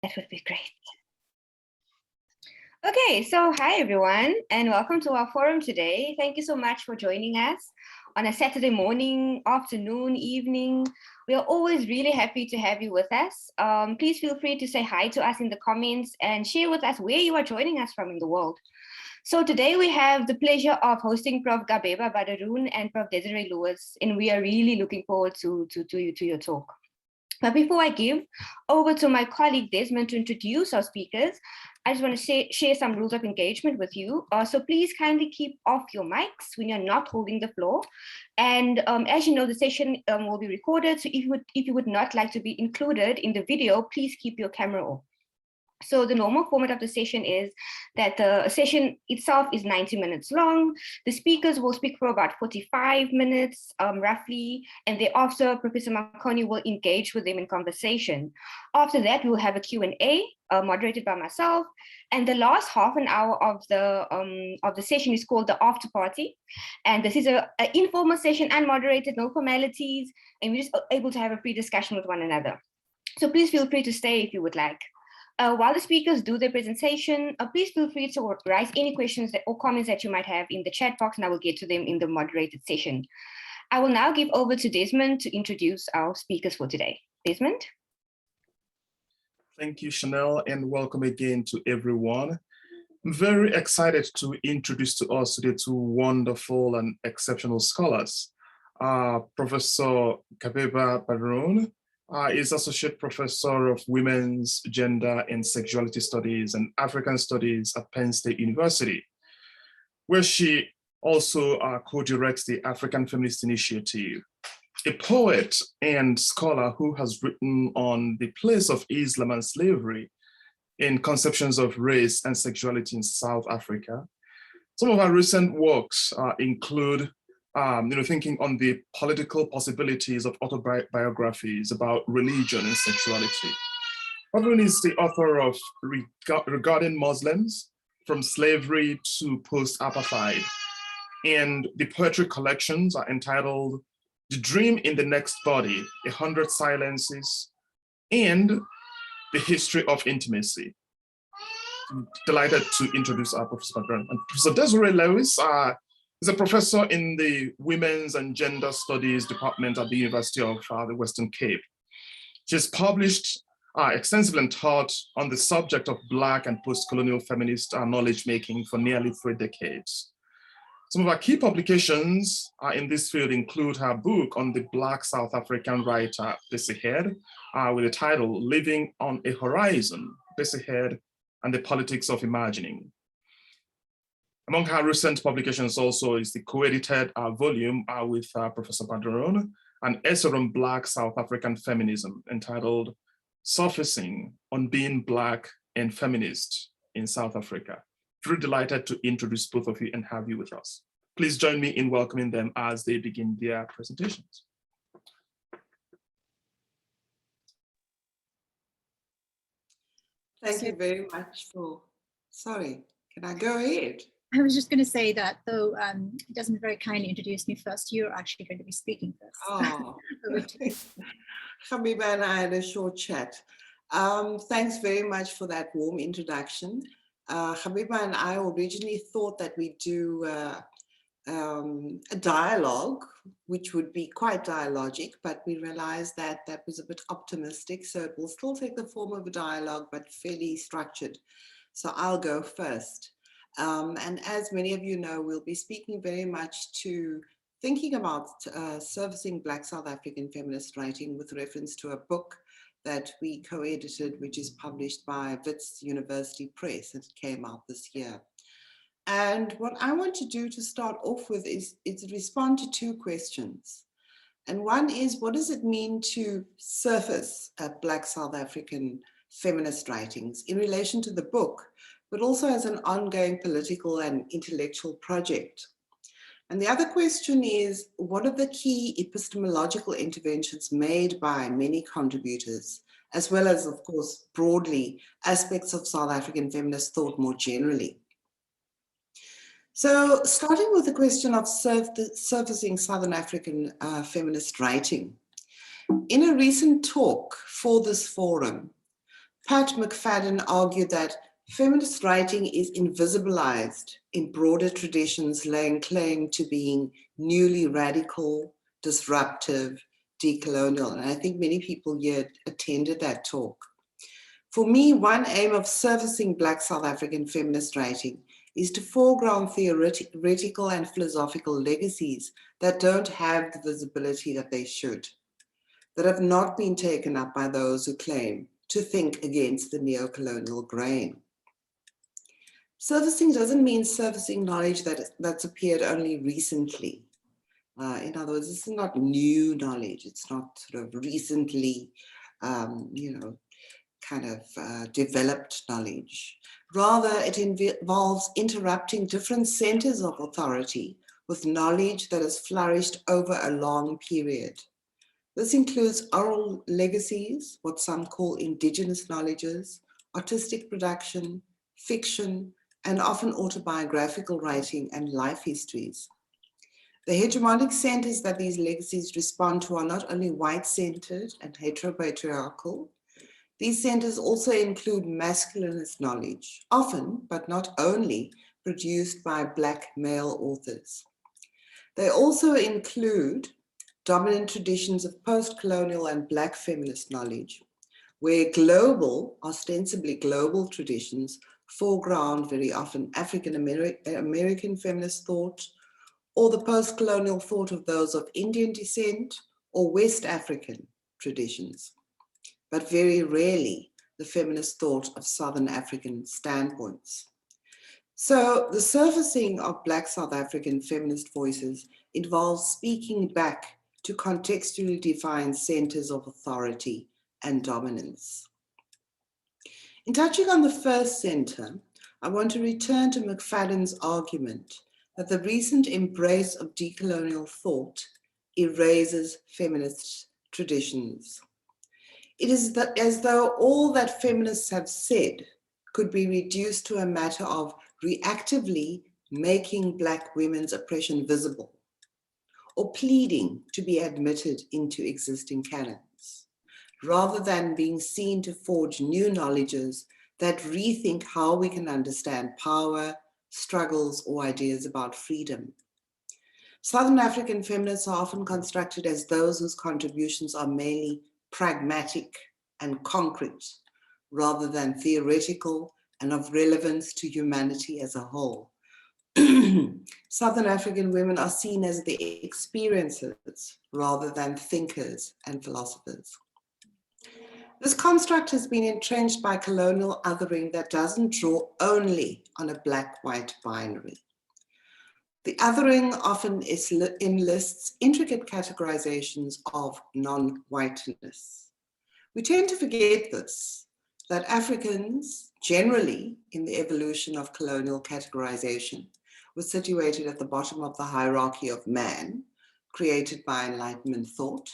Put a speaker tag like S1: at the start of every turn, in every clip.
S1: That would be great. Okay, so hi everyone, and welcome to our forum today. Thank you so much for joining us on a Saturday morning, afternoon, evening. We are always really happy to have you with us. Please feel free to say hi to us in the comments and share with us where you are joining us from in the world. So today we have the pleasure of hosting Prof. Gabeba Baderoon and Prof. Desiree Lewis, and we are really looking forward to your talk. But before I give over to my colleague Desmond to introduce our speakers, I just want to share some rules of engagement with you. So please kindly keep off your mics when you're not holding the floor. And as you know, the session will be recorded. So if you would not like to be included in the video, please keep your camera off. So the normal format of the session is that the session itself is 90 minutes long. The speakers will speak for about 45 minutes, roughly, and thereafter, Professor Marconi will engage with them in conversation. After that, we will have a Q&A moderated by myself, and the last half an hour of the session is called the after party. And this is an informal session, unmoderated, no formalities, and we're just able to have a free discussion with one another. So please feel free to stay if you would like. While the speakers do their presentation, please feel free to raise any questions or comments that you might have in the chat box, and I will get to them in the moderated session. I will now give over to Desmond to introduce our speakers for today. Desmond?
S2: Thank you, Chanel, and welcome again to everyone. I'm very excited to introduce to us today two wonderful and exceptional scholars. Professor Gabeba Baderoon is Associate Professor of Women's, Gender and Sexuality Studies and African Studies at Penn State University, where she also co-directs the African Feminist Initiative, a poet and scholar who has written on the place of Islam and slavery in conceptions of race and sexuality in South Africa. Some of her recent works include thinking on the political possibilities of autobiographies about religion and sexuality. Baderoon is the author of Regarding Muslims, From Slavery to Post-Apartheid, and the poetry collections are entitled The Dream in the Next Body, 100 Silences, and The History of Intimacy. I'm delighted to introduce our Professor Baderoon. And Professor Desiree Lewis is a professor in the Women's and Gender Studies Department at the University of the Western Cape. She's published extensively and taught on the subject of Black and post-colonial feminist knowledge-making for nearly 3 decades. Some of our key publications in this field include her book on the Black South African writer, Bessie Head, with the title Living on a Horizon, Bessie Head and the Politics of Imagining. Among her recent publications also is the co-edited volume with Professor Baderoon, an essay on Black South African feminism entitled Surfacing on Being Black and Feminist in South Africa. Very delighted to introduce both of you and have you with us. Please join me in welcoming them as they begin their presentations.
S3: Thank you very much for, sorry, can I go ahead?
S4: I was just going to say that, though Desmond very kindly introduced me first, you're actually going to be speaking first.
S3: Oh, Gabeba and I had a short chat. Thanks very much for that warm introduction. Gabeba and I originally thought that we'd do a dialogue, which would be quite dialogic, but we realized that that was a bit optimistic, so it will still take the form of a dialogue, but fairly structured. So I'll go first. And as many of you know, we'll be speaking very much to thinking about servicing Black South African feminist writing with reference to a book that we co-edited, which is published by Wits University Press. It came out this year. And what I want to do to start off with is respond to 2 questions. And one is, what does it mean to surface Black South African feminist writings in relation to the book, but also as an ongoing political and intellectual project? And the other question is, what are the key epistemological interventions made by many contributors, as well as, of course, broadly, aspects of South African feminist thought more generally? So starting with the question of surfacing Southern African feminist writing. In a recent talk for this forum, Pat McFadden argued that feminist writing is invisibilized in broader traditions laying claim to being newly radical, disruptive, decolonial. And I think many people here attended that talk. For me, one aim of servicing Black South African feminist writing is to foreground theoretical and philosophical legacies that don't have the visibility that they should, that have not been taken up by those who claim to think against the neo-colonial grain. Servicing doesn't mean servicing knowledge that's appeared only recently. In other words, this is not new knowledge. It's not sort of recently, developed knowledge. Rather, it involves interrupting different centers of authority with knowledge that has flourished over a long period. This includes oral legacies, what some call indigenous knowledges, artistic production, fiction, and often autobiographical writing and life histories. The hegemonic centers that these legacies respond to are not only white-centered and heteropatriarchal. These centers also include masculinist knowledge, often, but not only, produced by Black male authors. They also include dominant traditions of post-colonial and Black feminist knowledge, where global, ostensibly global traditions foreground very often African American feminist thought, or the post-colonial thought of those of Indian descent or West African traditions, but very rarely the feminist thought of Southern African standpoints. So the surfacing of Black South African feminist voices involves speaking back to contextually defined centers of authority and dominance. In touching on the first center, I want to return to McFadden's argument that the recent embrace of decolonial thought erases feminist traditions. It is as though all that feminists have said could be reduced to a matter of reactively making Black women's oppression visible, or pleading to be admitted into existing canons, rather than being seen to forge new knowledges that rethink how we can understand power, struggles, or ideas about freedom. Southern African feminists are often constructed as those whose contributions are mainly pragmatic and concrete, rather than theoretical and of relevance to humanity as a whole. Southern African women are seen as the experiencers rather than thinkers and philosophers. This construct has been entrenched by colonial othering that doesn't draw only on a Black-white binary. The othering often enlists intricate categorizations of non-whiteness. We tend to forget this, that Africans generally in the evolution of colonial categorization were situated at the bottom of the hierarchy of man created by Enlightenment thought,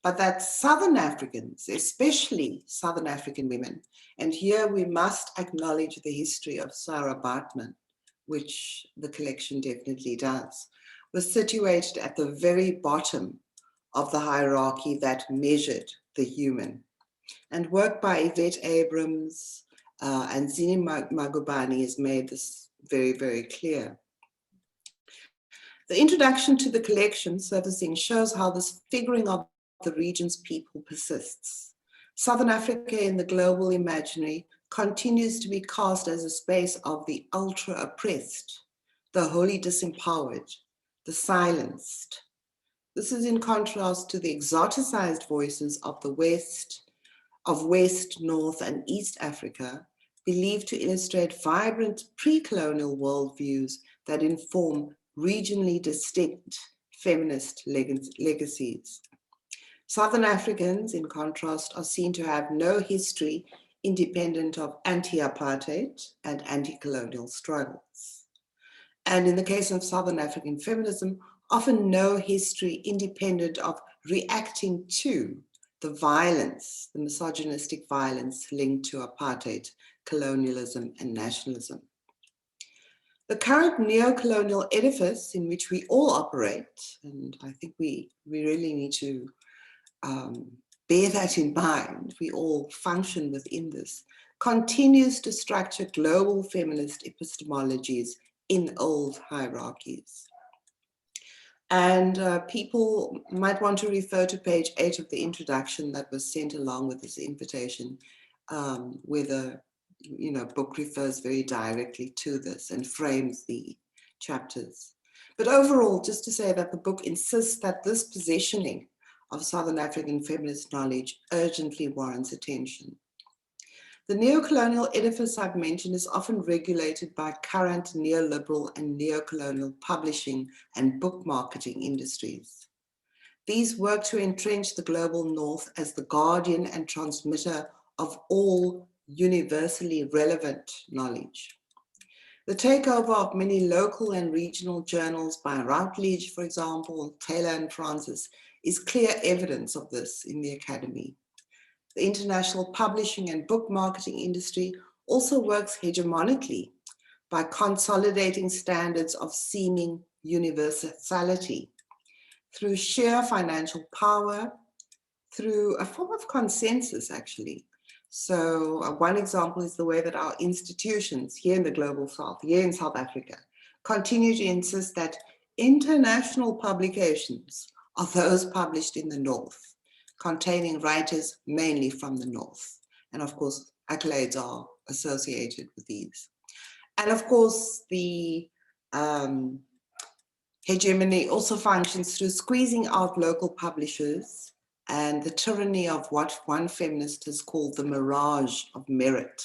S3: but that Southern Africans, especially Southern African women, and here we must acknowledge the history of Sarah Baartman, which the collection definitely does, was situated at the very bottom of the hierarchy that measured the human. And work by Yvette Abrams and Zini Magubani has made this very, very clear. The introduction to the collection, Surfacing, shows how this figuring of the region's people persists. Southern Africa in the global imaginary continues to be cast as a space of the ultra-oppressed, the wholly disempowered, the silenced. This is in contrast to the exoticized voices of the West, North, and East Africa, believed to illustrate vibrant pre-colonial worldviews that inform regionally distinct feminist legacies. Southern Africans, in contrast, are seen to have no history independent of anti-apartheid and anti-colonial struggles. And in the case of Southern African feminism, often no history independent of reacting to the violence, the misogynistic violence linked to apartheid, colonialism, and nationalism. The current neo-colonial edifice in which we all operate, and I think we really need to bear that in mind, we all function within this, continues to structure global feminist epistemologies in old hierarchies. And people might want to refer to page 8 of the introduction that was sent along with this invitation, where the book refers very directly to this and frames the chapters. But overall, just to say that the book insists that this positioning of Southern African feminist knowledge urgently warrants attention. The neocolonial edifice I've mentioned is often regulated by current neoliberal and neocolonial publishing and book marketing industries. These work to entrench the global north as the guardian and transmitter of all universally relevant knowledge. The takeover of many local and regional journals by Routledge, for example, Taylor and Francis, is clear evidence of this in the academy. The international publishing and book marketing industry also works hegemonically by consolidating standards of seeming universality through sheer financial power, through a form of consensus, actually. So one example is the way that our institutions here in the global south, here in South Africa, continue to insist that international publications are those published in the north, containing writers mainly from the north. And of course, accolades are associated with these. And of course, the hegemony also functions through squeezing out local publishers and the tyranny of what one feminist has called the Mirage of Merit.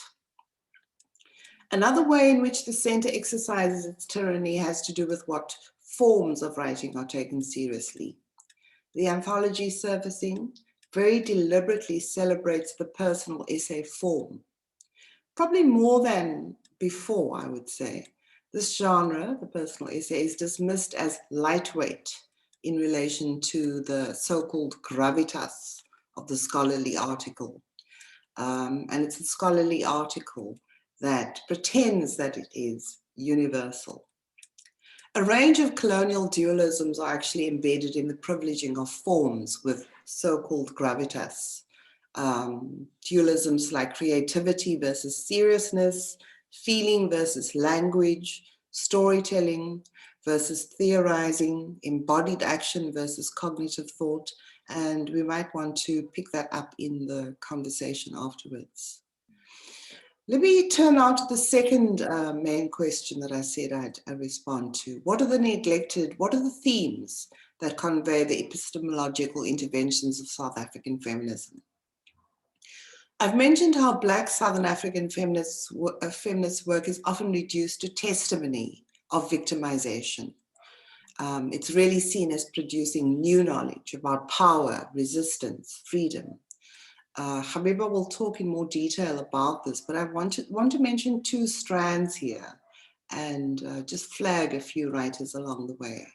S3: Another way in which the center exercises its tyranny has to do with what forms of writing are taken seriously. The anthology servicing very deliberately celebrates the personal essay form. Probably more than before, I would say. This genre, the personal essay, is dismissed as lightweight in relation to the so-called gravitas of the scholarly article. And it's a scholarly article that pretends that it is universal. A range of colonial dualisms are actually embedded in the privileging of forms with so-called gravitas. Dualisms like creativity versus seriousness, feeling versus language, storytelling versus theorizing, embodied action versus cognitive thought. And we might want to pick that up in the conversation afterwards. Let me turn now to the second main question that I said I'd respond to. What are the neglected, what are the themes that convey the epistemological interventions of South African feminism? I've mentioned how Black Southern African feminist work is often reduced to testimony of victimization. It's really seen as producing new knowledge about power, resistance, freedom. Gabeba will talk in more detail about this, but I want to mention two strands here and just flag a few writers along the way.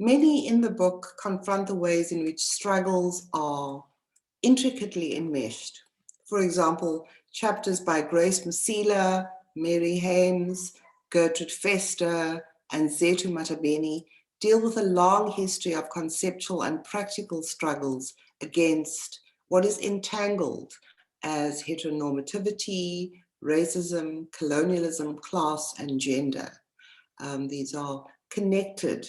S3: Many in the book confront the ways in which struggles are intricately enmeshed. For example, chapters by Grace Masila, Mary Hames, Gertrude Fester, and Zetu Matabeni deal with a long history of conceptual and practical struggles against what is entangled as heteronormativity, racism, colonialism, class, and gender. These are connected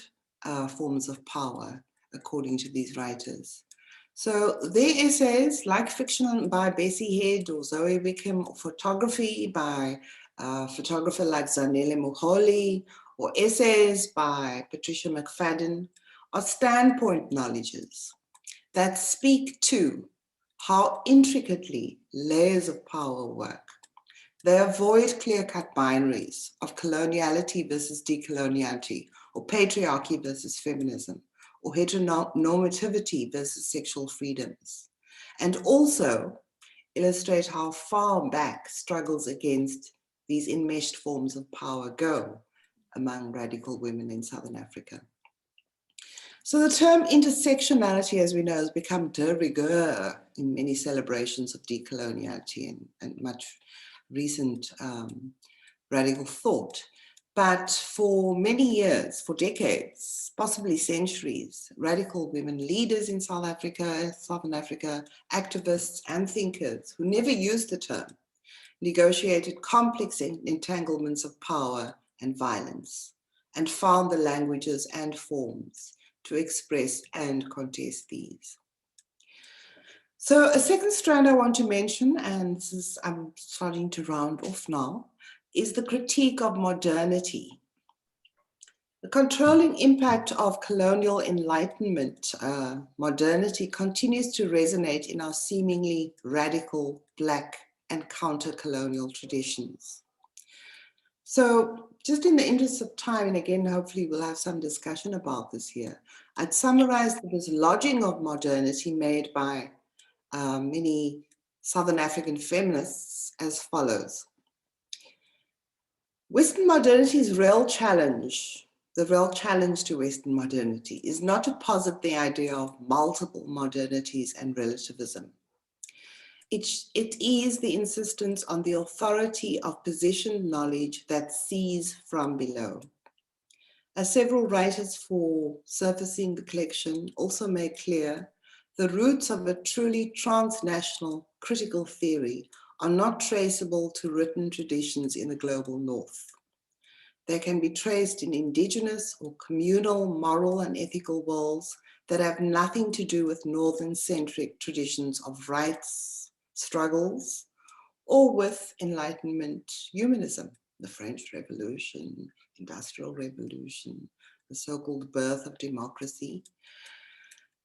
S3: forms of power, according to these writers. So their essays, like fiction by Bessie Head or Zoe Wickham, or photography by a photographer like Zanele Muholi, or essays by Patricia McFadden, are standpoint knowledges that speak to how intricately layers of power work. They avoid clear-cut binaries of coloniality versus decoloniality, or patriarchy versus feminism, or heteronormativity versus sexual freedoms, and also illustrate how far back struggles against these enmeshed forms of power go among radical women in Southern Africa. So the term intersectionality, as we know, has become de rigueur in many celebrations of decoloniality and much recent radical thought. But for many years, for decades, possibly centuries, radical women leaders in South Africa, Southern Africa, activists and thinkers who never used the term, negotiated complex entanglements of power and violence, and found the languages and forms to express and contest these. So a second strand I want to mention, and this is, I'm starting to round off now, is the critique of modernity. The controlling impact of colonial enlightenment modernity continues to resonate in our seemingly radical Black and counter-colonial traditions. So just in the interest of time, and again, hopefully we'll have some discussion about this here, I'd summarize this lodging of modernity made by many Southern African feminists as follows. Western modernity's real challenge, the real challenge to Western modernity is not to posit the idea of multiple modernities and relativism. It is the insistence on the authority of positioned knowledge that sees from below. As several writers for surfacing the collection also make clear, the roots of a truly transnational critical theory are not traceable to written traditions in the global north. They can be traced in indigenous or communal moral and ethical worlds that have nothing to do with northern-centric traditions of rights, struggles, or with Enlightenment humanism, the French Revolution, Industrial Revolution, the so-called birth of democracy.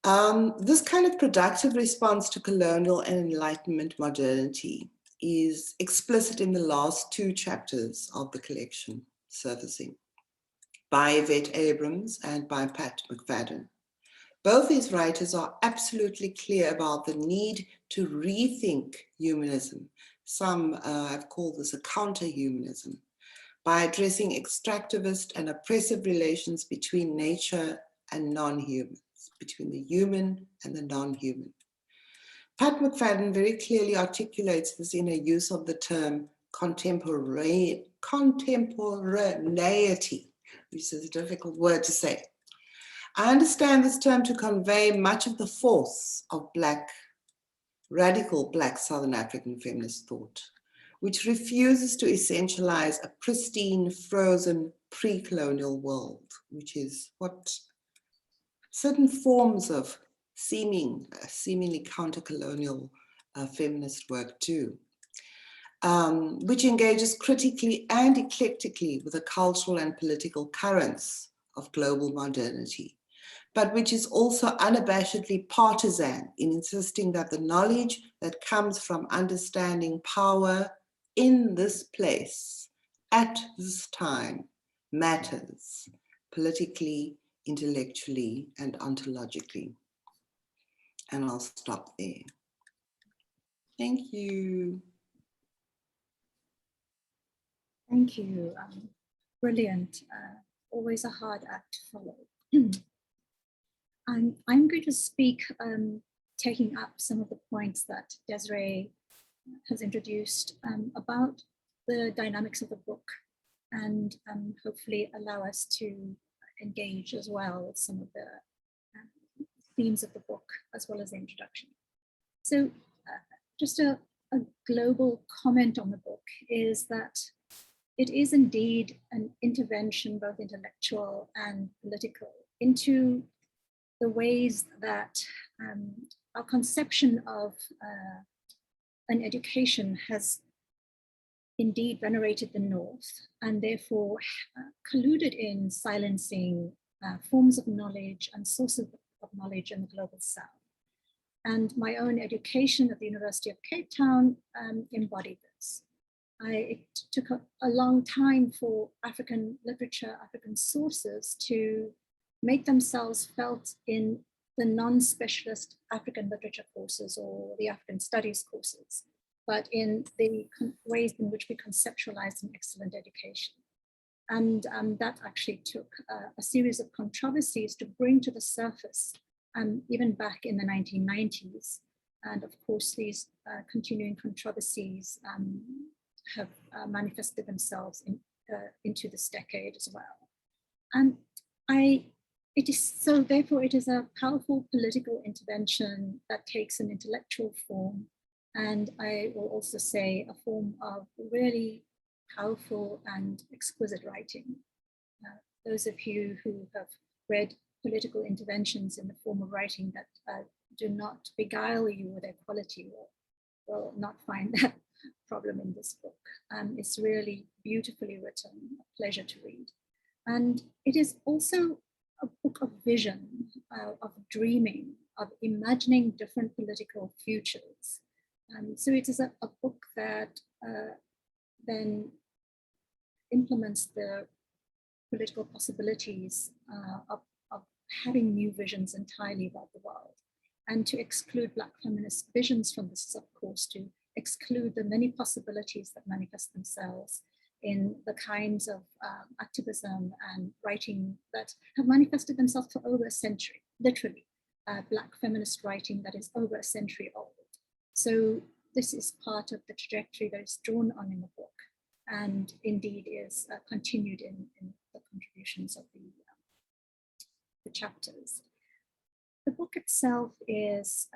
S3: This kind of productive response to colonial and Enlightenment modernity is explicit in the last two chapters of the collection, Surfacing, by Yvette Abrams and by Pat McFadden. Both these writers are absolutely clear about the need to rethink humanism. Some have called this a counter-humanism, by addressing extractivist and oppressive relations between nature and non-humans, between the human and the non-human. Pat McFadden very clearly articulates this in her use of the term contemporaneity, which is a difficult word to say. I understand this term to convey much of the force of radical Black Southern African feminist thought, which refuses to essentialize a pristine, frozen, pre-colonial world, which is what certain forms of seemingly counter-colonial feminist work do, which engages critically and eclectically with the cultural and political currents of global modernity, but which is also unabashedly partisan in insisting that the knowledge that comes from understanding power in this place, at this time, matters politically, intellectually, and ontologically. And I'll stop there. Thank you.
S4: Thank you. Brilliant. Always a hard act to follow. I'm going to speak, taking up some of the points that Desiree has introduced about the dynamics of the book, and hopefully allow us to engage as well with some of the themes of the book, as well as the introduction. So just a global comment on the book is that it is indeed an intervention, both intellectual and political, into the ways that our conception of an education has indeed venerated the North, and therefore colluded in silencing forms of knowledge and sources of knowledge in the global South. And my own education at the University of Cape Town embodied this. It took a long time for African literature, African sources to make themselves felt in the non-specialist African literature courses or the African studies courses, but in the ways in which we conceptualize an excellent education. And that actually took a series of controversies to bring to the surface, even back in the 1990s. And of course, these continuing controversies have manifested themselves into this decade as well. And therefore it is a powerful political intervention that takes an intellectual form, and I will also say a form of really powerful and exquisite writing. Those of you who have read political interventions in the form of writing that do not beguile you with their quality will not find that problem in this book. It's really beautifully written, a pleasure to read. And it is also a book of vision, of dreaming, of imagining different political futures. So it is a book that then implements the political possibilities of having new visions entirely about the world. And to exclude Black feminist visions from this is, of course, to exclude the many possibilities that manifest themselves in the kinds of activism and writing that have manifested themselves for over a century, literally. Black feminist writing that is over a century old. So this is part of the trajectory that is drawn on in the book, and indeed is continued in the contributions of the chapters. The book itself is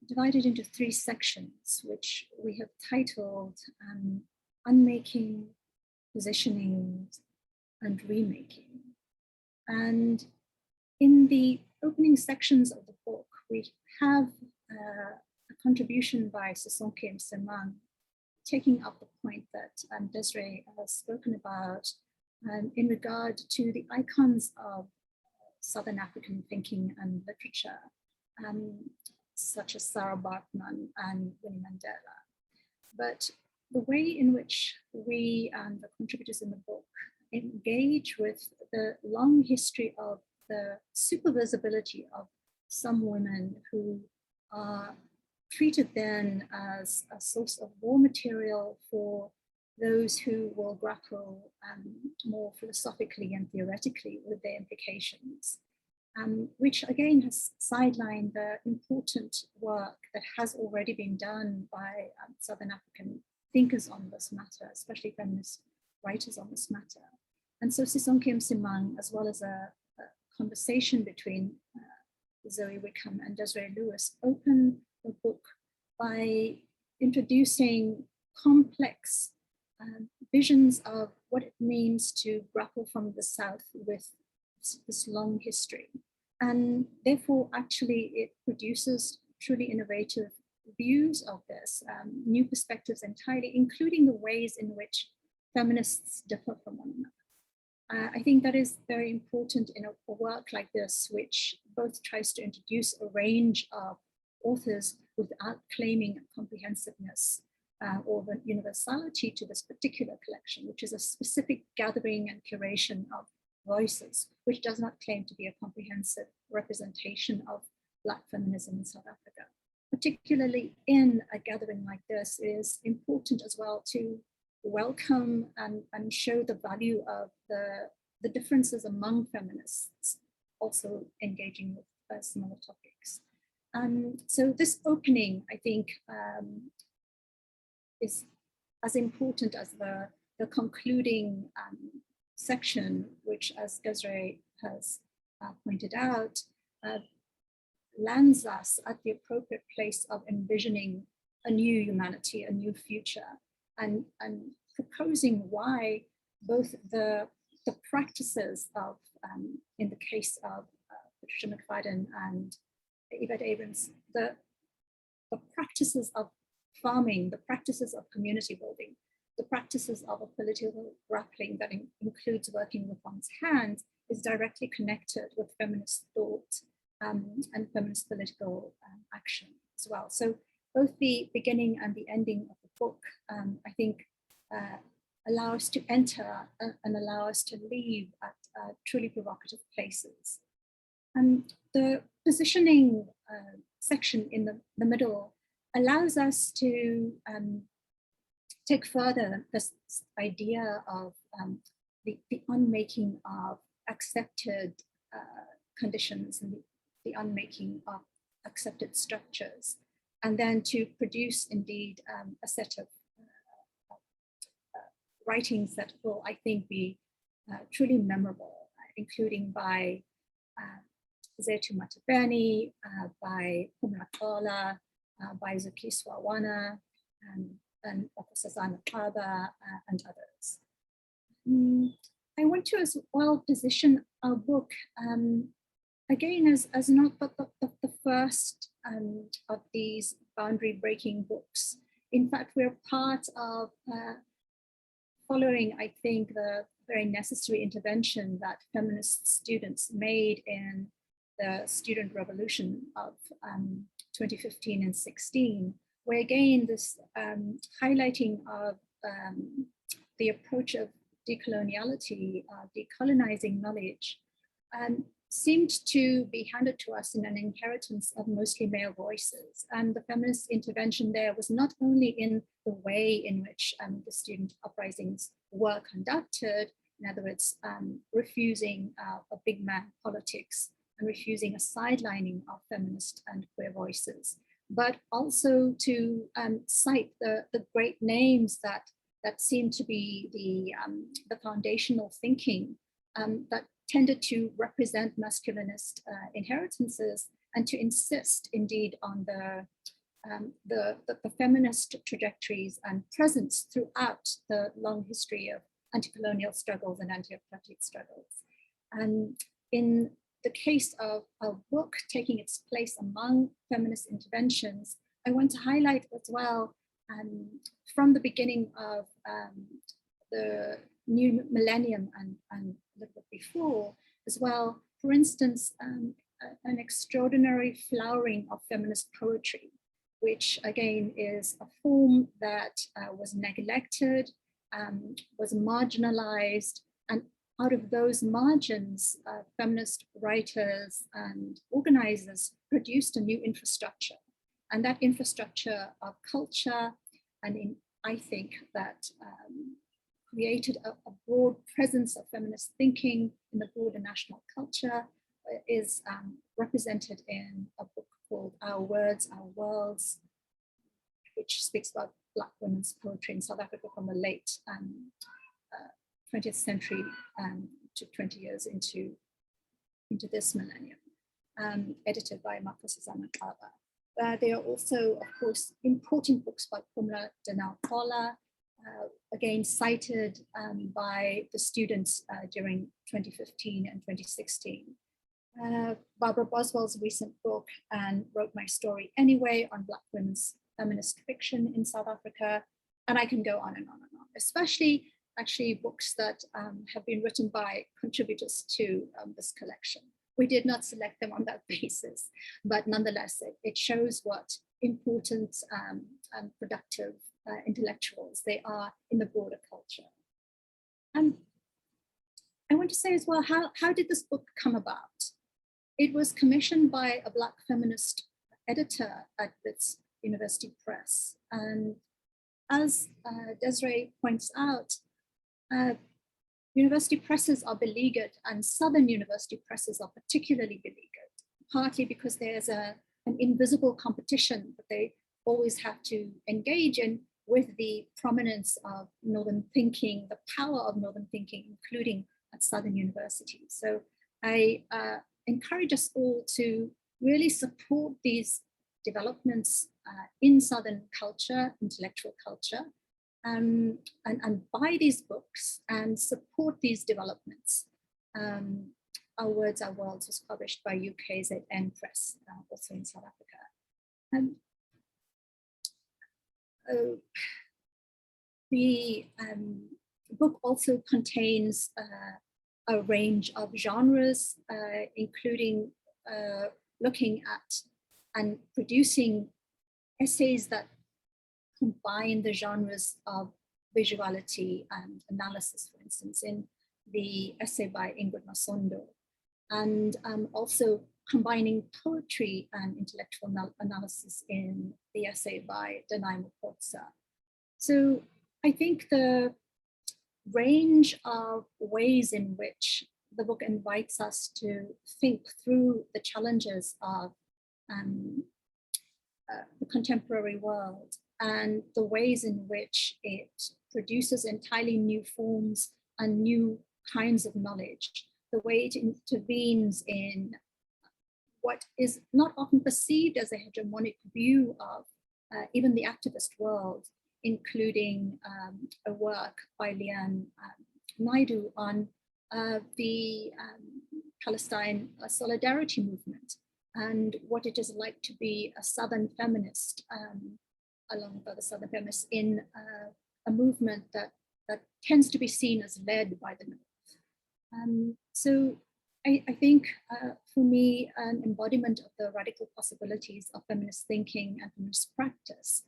S4: divided into 3 sections, which we have titled Unmaking, Positioning, and Remaking. And in the opening sections of the book, we have a contribution by Sisonke Msimang, taking up the point that Desiree has spoken about in regard to the icons of Southern African thinking and literature, such as Sarah Baartman and Winnie Mandela. But the way in which we and the contributors in the book engage with the long history of the supervisibility of some women who are treated then as a source of raw material for those who will grapple more philosophically and theoretically with their implications, which again has sidelined the important work that has already been done by Southern African thinkers on this matter, especially feminist writers on this matter. And so Sisonke Msimang, as well as a conversation between Zoe Wickham and Desiree Lewis, open the book by introducing complex visions of what it means to grapple from the South with this long history. And therefore, actually, it produces truly innovative views of this, new perspectives entirely, including the ways in which feminists differ from one another. I think that is very important in a work like this, which both tries to introduce a range of authors without claiming comprehensiveness or the universality to this particular collection, which is a specific gathering and curation of voices, which does not claim to be a comprehensive representation of Black feminism in South Africa. Particularly in a gathering like this, it is important as well to welcome and show the value of the differences among feminists, also engaging with similar topics. So this opening, I think, is as important as the concluding section, which, as Desiree has pointed out, lands us at the appropriate place of envisioning a new humanity, a new future, and proposing why both the practices of, in the case of Patricia McFadden and Yvette Abrams, the practices of farming, the practices of community building, the practices of a political grappling that includes working with one's hands is directly connected with feminist thought and feminist political action as well. So both the beginning and the ending of the book, I think, allow us to enter and allow us to leave at truly provocative places. And the positioning section in the middle allows us to take further this idea of the unmaking of accepted conditions and the unmaking of accepted structures, and then to produce indeed a set of writings that will, I think, be truly memorable, including by Zetu Matabeni, by Kumratola, by Zuki Swawana, and Okosazana Kaba, and others. I want to as well position our book again as not the first of these boundary-breaking books. In fact, we're part of following, I think, the very necessary intervention that feminist students made in the student revolution of 2015 and 16, where again this highlighting of the approach of decoloniality, decolonizing knowledge, seemed to be handed to us in an inheritance of mostly male voices. And the feminist intervention there was not only in the way in which the student uprisings were conducted, in other words, refusing a big man politics and refusing a sidelining of feminist and queer voices, but also to cite the great names that seemed to be the foundational thinking that tended to represent masculinist inheritances, and to insist indeed on the feminist trajectories and presence throughout the long history of anti-colonial struggles and anti-apartheid struggles. And in the case of a book taking its place among feminist interventions, I want to highlight as well, from the beginning of the new millennium and a little bit before as well, for instance, an extraordinary flowering of feminist poetry, which again is a form that was neglected, was marginalized, and out of those margins, feminist writers and organizers produced a new infrastructure. And that infrastructure of culture, and I think that created a broad presence of feminist thinking in the broader national culture, is represented in a book called Our Words, Our Worlds, which speaks about Black women's poetry in South Africa from the late 20th century to 20 years into this millennium, edited by Nkosazana Kaba. There are also, of course, important books by Phumla Dineo-Qola, again cited by the students during 2015 and 2016. Barbara Boswell's recent book, and Wrote My Story Anyway, on Black women's feminist fiction in South Africa. And I can go on and on and on, especially actually books that have been written by contributors to this collection. We did not select them on that basis, but nonetheless, it shows what important and productive intellectuals they are in the broader culture. And I want to say as well, how did this book come about? It was commissioned by a Black feminist editor at Wits University Press. And as Desiree points out, university presses are beleaguered, and Southern university presses are particularly beleaguered, partly because there's an invisible competition that they always have to engage in with the prominence of Northern thinking, the power of Northern thinking, including at Southern universities. So I encourage us all to really support these developments in Southern culture, intellectual culture, and buy these books and support these developments. Our Words, Our Worlds was published by UKZN Press, also in South Africa. The book also contains a range of genres, including looking at and producing essays that combine the genres of visuality and analysis, for instance, in the essay by Ingrid Masondo, and also combining poetry and intellectual analysis in the essay by Danai Mukotsa. So I think the range of ways in which the book invites us to think through the challenges of the contemporary world and the ways in which it produces entirely new forms and new kinds of knowledge, the way it intervenes in what is not often perceived as a hegemonic view of even the activist world, including a work by Lian Naidu on the Palestine solidarity movement and what it is like to be a Southern feminist, along with other Southern feminists in a movement that tends to be seen as led by the North. So I think for me, an embodiment of the radical possibilities of feminist thinking and feminist practice,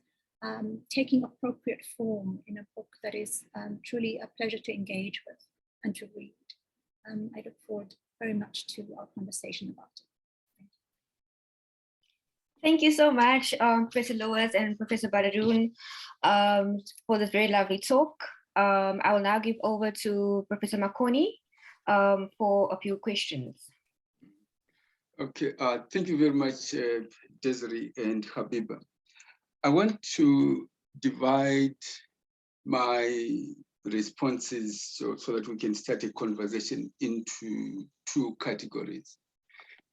S4: taking appropriate form in a book that is truly a pleasure to engage with and to read. I look forward very much to our conversation about it.
S1: Thank you so much, Professor Lois and Professor Baderoon, for this very lovely talk. I will now give over to Professor Makoni for a few questions.
S5: Okay, thank you very much, Desiree and Gabeba. I want to divide my responses so that we can start a conversation into two categories.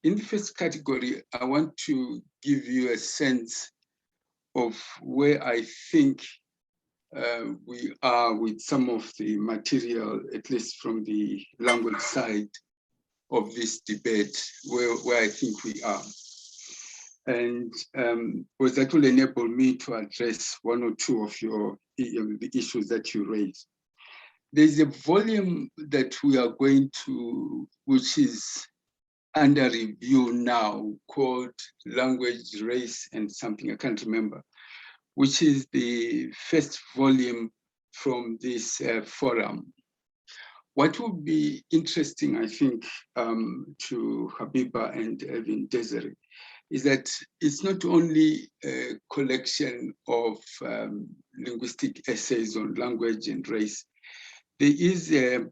S5: In the first category, I want to give you a sense of where I think we are with some of the material, at least from the language side of this debate, where I think we are. And that will enable me to address one or two of the issues that you raised. There's a volume that we are going to, which is under review now, called Language, Race, and something, I can't remember, which is the first volume from this forum. What would be interesting, I think, to Gabeba and even Desiree, is that it's not only a collection of linguistic essays on language and race. There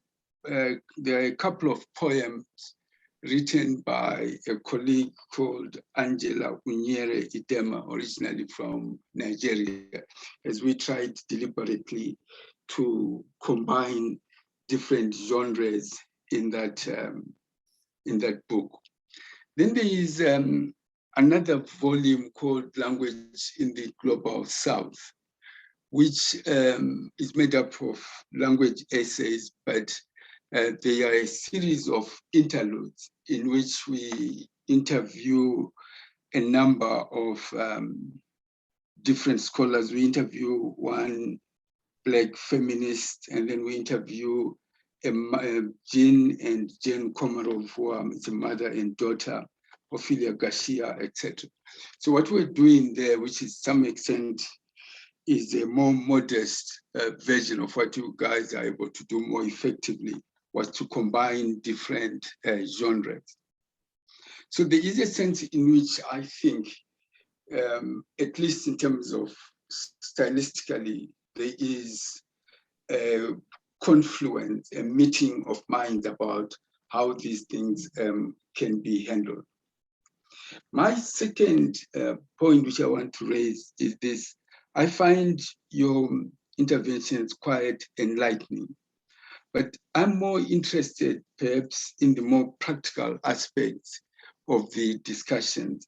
S5: are a couple of poems written by a colleague called Angela Unyere Idema, originally from Nigeria, as we tried deliberately to combine different genres in that book. Then there is another volume called Language in the Global South, which is made up of language essays, but they are a series of interludes in which we interview a number of different scholars. We interview one Black feminist, and then we interview Jean and Jane Komarov, who are the mother and daughter, Ophelia Garcia, etc. So what we're doing there, which is to some extent is a more modest version of what you guys are able to do more effectively, was to combine different genres. So there is a sense in which I think, at least in terms of stylistically, there is a confluence, a meeting of minds about how these things can be handled. My second point which I want to raise is this. I find your interventions quite enlightening, but I'm more interested perhaps in the more practical aspects of the discussions.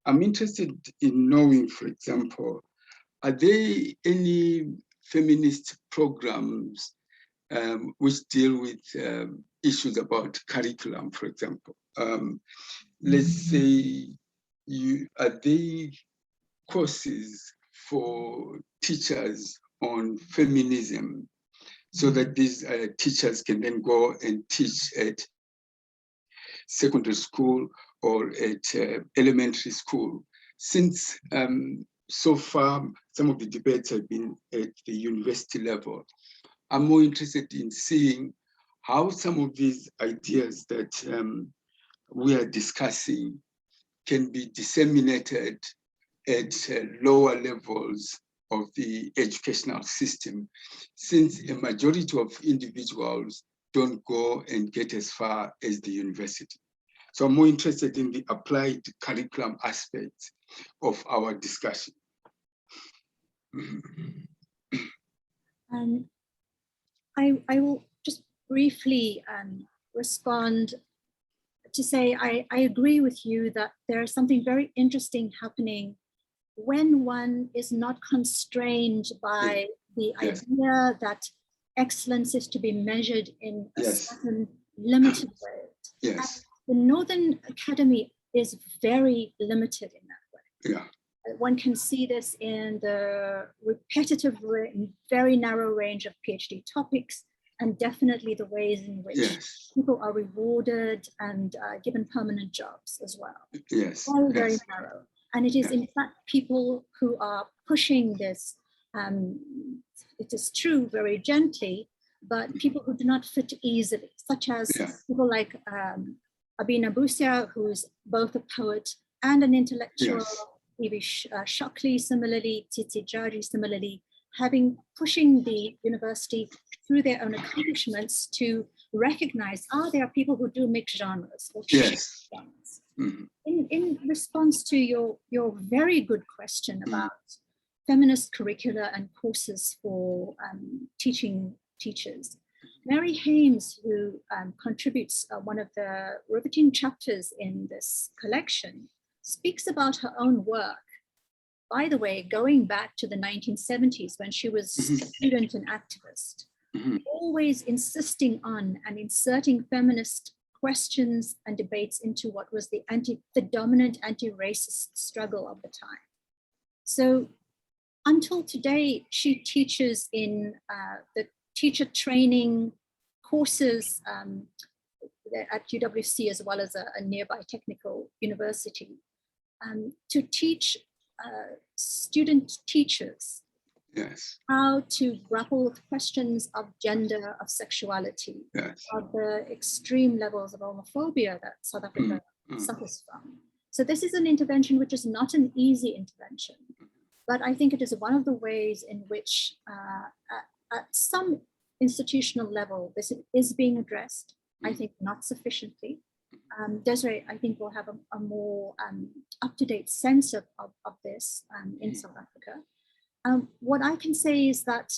S5: I'm interested in knowing, for example, are there any feminist programs which deal with issues about curriculum, for example? Let's say, are there courses for teachers on feminism so that these teachers can then go and teach at secondary school or at elementary school? Since so far, some of the debates have been at the university level, I'm more interested in seeing how some of these ideas that we are discussing can be disseminated at lower levels of the educational system, since a majority of individuals don't go and get as far as the university. So I'm more interested in the applied curriculum aspects of our discussion.
S4: I will just briefly respond to say I agree with you that there is something very interesting happening when one is not constrained by the idea that excellence is to be measured in a certain limited way.
S5: Yes.
S4: The Northern Academy is very limited in that way.
S5: Yeah.
S4: One can see this in the repetitive, very narrow range of PhD topics, and definitely the ways in which people are rewarded and given permanent jobs as well.
S5: Yes.
S4: Very, very narrow. And it is in fact people who are pushing this, it is true, very gently, but people who do not fit easily, such as people like Abina Busia, who's both a poet and an intellectual, Evie Shockley similarly, Tsitsi Jaji similarly, pushing the university through their own accomplishments to recognize, there are people who do mix genres or genres. In response to your very good question about feminist curricula and courses for teaching teachers, Mary Hames, who contributes one of the riveting chapters in this collection, speaks about her own work. By the way, going back to the 1970s when she was a student and activist, always insisting on and inserting feminist questions and debates into what was the dominant anti-racist struggle of the time. So until today, she teaches in the teacher training courses at UWC as well as a nearby technical university to teach student teachers how to grapple with questions of gender, of sexuality, of the extreme levels of homophobia that South Africa suffers from. So this is an intervention which is not an easy intervention, but I think it is one of the ways in which at some institutional level, this is being addressed, I think not sufficiently. Desiree, I think, will have a more up-to-date sense of this in South Africa. What I can say is that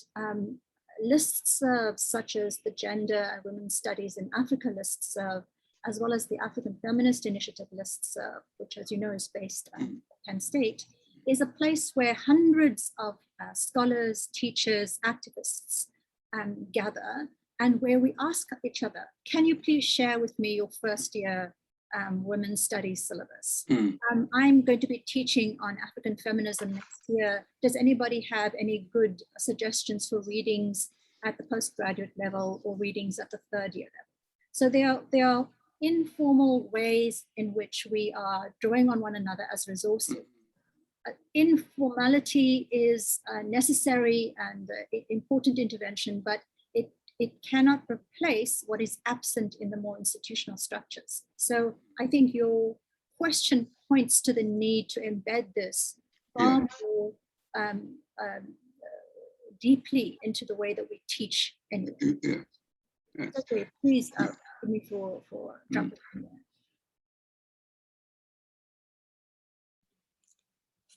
S4: listservs such as the Gender and Women's Studies in Africa listserv, as well as the African Feminist Initiative listserv, which, as you know, is based at Penn State, is a place where hundreds of scholars, teachers, activists gather, and where we ask each other, can you please share with me your first year women's studies syllabus? I'm going to be teaching on African feminism next year. Does anybody have any good suggestions for readings at the postgraduate level or readings at the third year level? So there are informal ways in which we are drawing on one another as resources. Informality is necessary and important intervention, but it cannot replace what is absent in the more institutional structures. So I think your question points to the need to embed this far more deeply into the way that we teach anyway. Okay, please give me for jumping in there.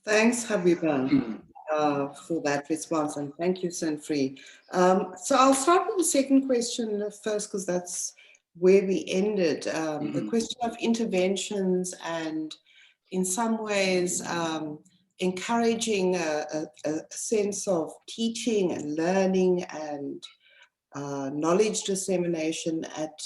S3: Thanks, Gabeba, for that response, and thank you, Sanfree. So I'll start with the second question first, because that's where we ended. The question of interventions and, in some ways, encouraging a sense of teaching and learning and knowledge dissemination at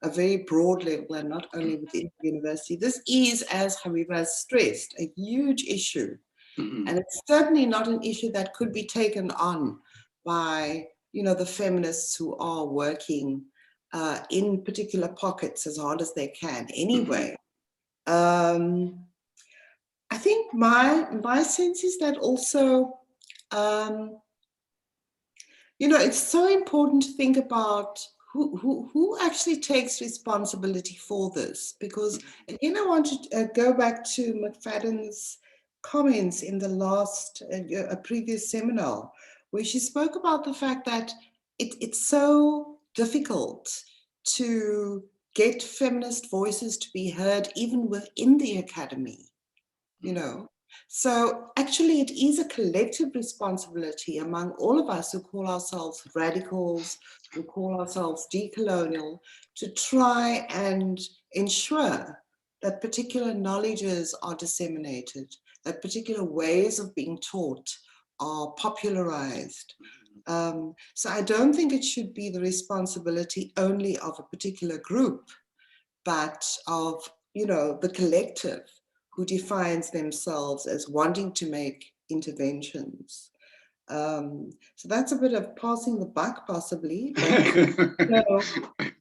S3: a very broad level and not only within the university. This is, as Gabeba stressed, a huge issue. And it's certainly not an issue that could be taken on by, the feminists who are working in particular pockets as hard as they can anyway. I think my sense is that also, it's so important to think about who actually takes responsibility for this, because again, I want to go back to McFadden's comments in the last a previous seminar, where she spoke about the fact that it's so difficult to get feminist voices to be heard even within the academy, So actually it is a collective responsibility among all of us who call ourselves radicals, who call ourselves decolonial, to try and ensure that particular knowledges are disseminated, that particular ways of being taught are popularized. So I don't think it should be the responsibility only of a particular group, but of, you know, the collective who defines themselves as wanting to make interventions. So that's a bit of passing the buck, possibly. But,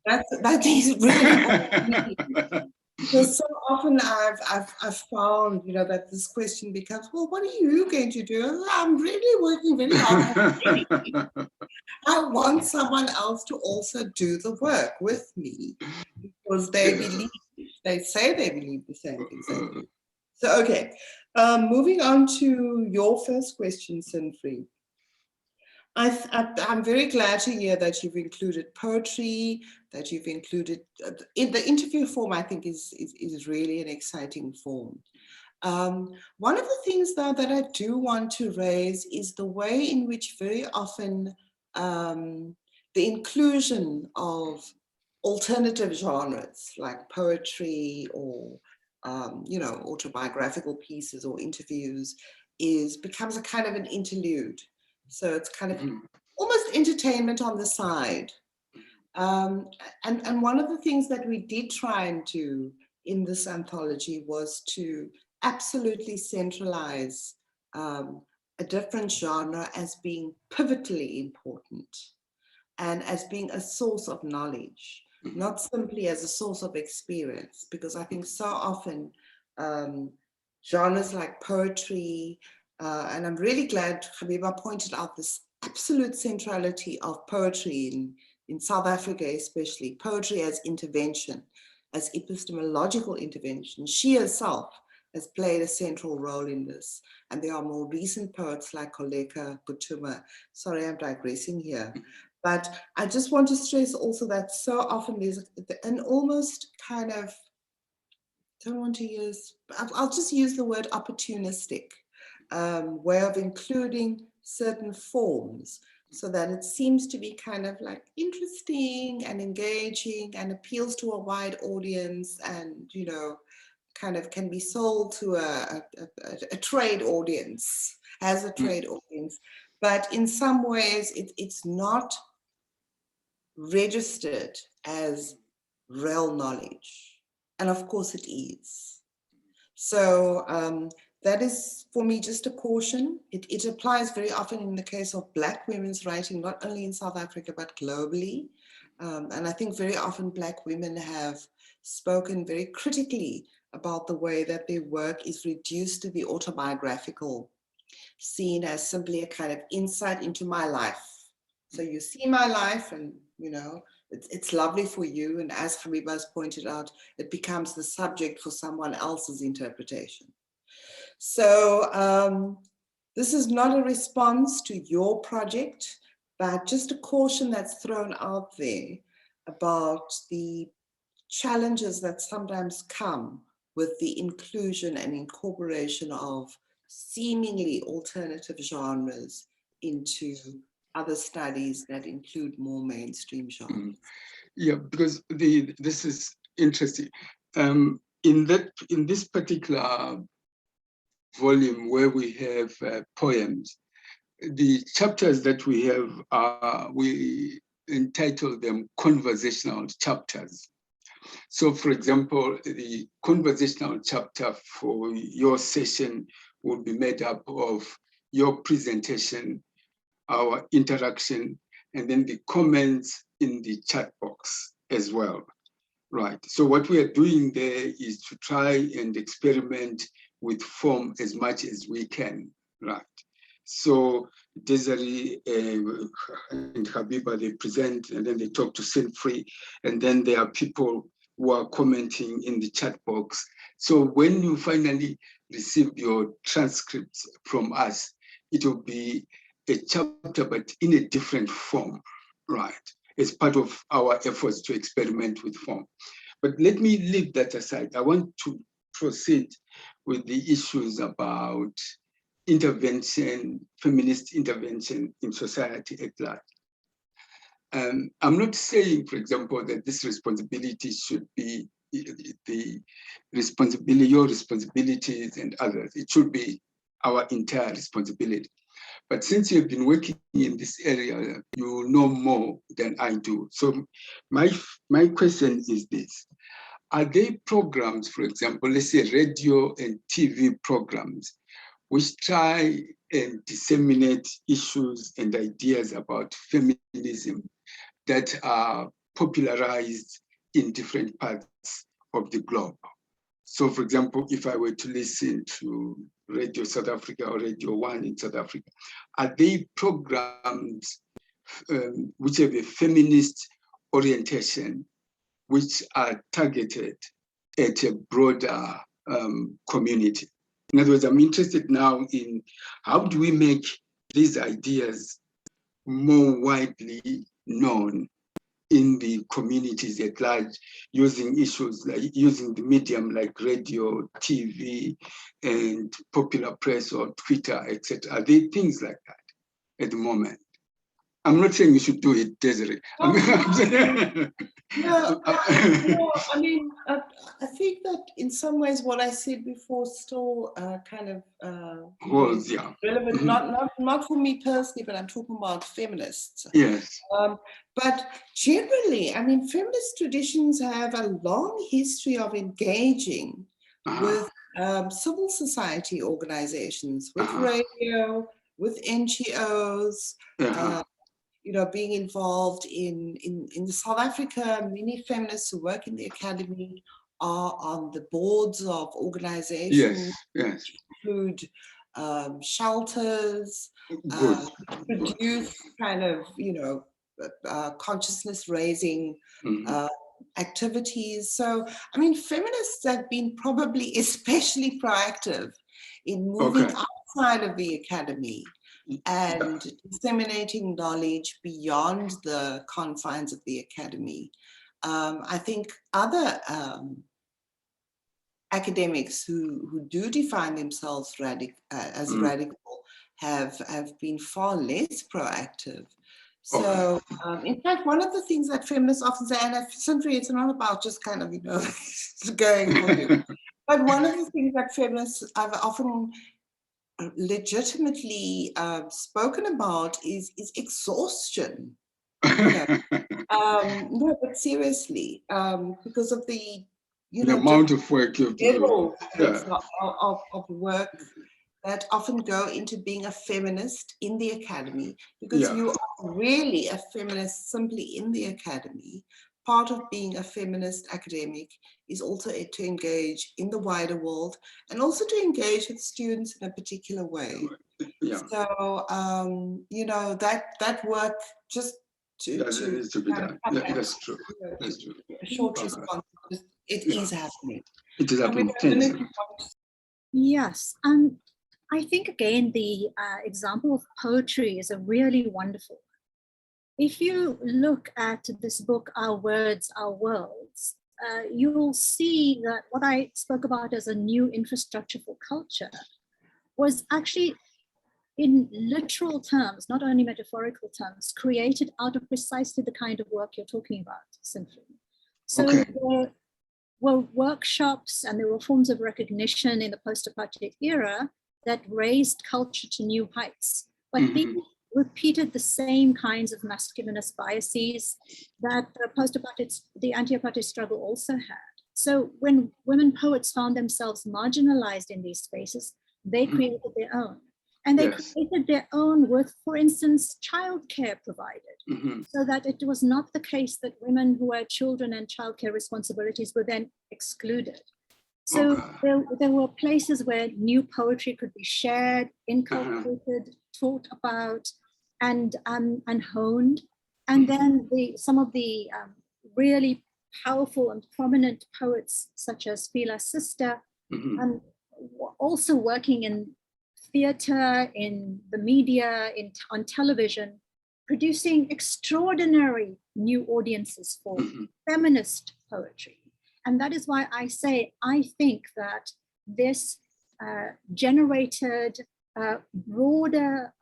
S3: that is really because so often I've found, you know, that this question becomes, well, what are you going to do? I'm really working really hard. I want someone else to also do the work with me because they believe, they say they believe the same things I do. So, okay, moving on to your first question, Sinfree. I'm very glad to hear that you've included poetry, that you've included, in the interview form, I think is really an exciting form. One of the things though that I do want to raise is the way in which very often the inclusion of alternative genres like poetry or you know, autobiographical pieces or interviews becomes a kind of an interlude. So it's kind of almost entertainment on the side. And one of the things that we did try and do in this anthology was to absolutely centralize a different genre as being pivotally important and as being a source of knowledge, not simply as a source of experience, because I think so often genres like poetry, and I'm really glad Gabeba pointed out this absolute centrality of poetry in South Africa, especially poetry as intervention, as epistemological intervention. She herself has played a central role in this. And there are more recent poets like Koleka Butuma. Sorry, I'm digressing here. But I just want to stress also that so often there's an almost kind of, don't want to use, I'll just use the word opportunistic way of including certain forms so that it seems to be kind of like interesting and engaging and appeals to a wide audience and, you know, kind of can be sold to a trade audience, as a trade audience. But in some ways, it's not registered as real knowledge. And of course it is. So that is, for me, just a caution. It applies very often in the case of Black women's writing, not only in South Africa, but globally. And I think very often Black women have spoken very critically about the way that their work is reduced to the autobiographical, seen as simply a kind of insight into my life. So you see my life and, you know, it's lovely for you. And as Gabeba has pointed out, it becomes the subject for someone else's interpretation. So this is not a response to your project, but just a caution that's thrown out there about the challenges that sometimes come with the inclusion and incorporation of seemingly alternative genres into other studies that include more mainstream genres.
S5: Yeah, because this is interesting. In this particular volume where we have poems, the chapters that we have, we entitle them conversational chapters. So for example, the conversational chapter for your session will be made up of your presentation, our interaction, and then the comments in the chat box as well, right? So what we are doing there is to try and experiment with form as much as we can, right? So Desiree and Gabeba, they present and then they talk to Sinfree, and then there are people who are commenting in the chat box. So when you finally receive your transcripts from us, it will be a chapter, but in a different form, right? As part of our efforts to experiment with form. But let me leave that aside. I want to proceed with the issues about intervention, feminist intervention in society at large. I'm not saying, for example, that this responsibility should be your responsibilities and others. It should be our entire responsibility. But since you've been working in this area, you know more than I do. So my question is this. Are there programs, for example, let's say radio and TV programs, which try and disseminate issues and ideas about feminism that are popularized in different parts of the globe? So, for example, if I were to listen to Radio South Africa or Radio 1 in South Africa, are they programs which have a feminist orientation, which are targeted at a broader community? In other words, I'm interested now in how do we make these ideas more widely known in the communities at large, using issues like using the medium like radio, TV, and popular press or Twitter, etc. Are there things like that at the moment? I'm not saying you should do it, Desiree.
S3: No, I mean, I think that in some ways what I said before still kind of
S5: holds, yeah,
S3: relevant.
S5: Mm-hmm.
S3: Not for me personally, but I'm talking about feminists.
S5: Yes.
S3: But generally, I mean, feminist traditions have a long history of engaging with civil society organizations, with radio, with NGOs. You know, being involved in South Africa, many feminists who work in the academy are on the boards of organizations,
S5: yes.
S3: which include shelters, produce kind of, you know, consciousness raising activities. So, I mean, feminists have been probably especially proactive in moving outside of the academy and disseminating knowledge beyond the confines of the academy. I think other academics who do define themselves as radical have been far less proactive. So, in fact, one of the things that feminists often say, and simply it's not about just kind of, you know, going for you, but one of the things that feminists have often legitimately spoken about is exhaustion. You know? No, but seriously, because of the
S5: amount of work you have to do.
S3: Of work that often go into being a feminist in the academy, because you are really a feminist simply in the academy. Part of being a feminist academic is also to engage in the wider world and also to engage with students in a particular way. So, you know, that work just
S5: needs to be done. That's true. That's true.
S3: A short response. It is happening.
S5: It is happening.
S4: Yes, and I think again the example of poetry is a really wonderful one. If you look at this book, Our Words, Our Worlds, you will see that what I spoke about as a new infrastructure for culture was actually, in literal terms, not only metaphorical terms, created out of precisely the kind of work you're talking about, Cynthia. So there were workshops and there were forms of recognition in the post-apartheid era that raised culture to new heights, but these repeated the same kinds of masculinist biases that the anti-apartheid struggle also had. So when women poets found themselves marginalized in these spaces, they created their own. And they created their own with, for instance, childcare provided, so that it was not the case that women who had children and childcare responsibilities were then excluded. So there were places where new poetry could be shared, inculcated, taught about, and honed. And then some of the really powerful and prominent poets, such as Phila's sister, also working in theater, in the media, on television, producing extraordinary new audiences for feminist poetry. And that is why I say, I think that this generated broader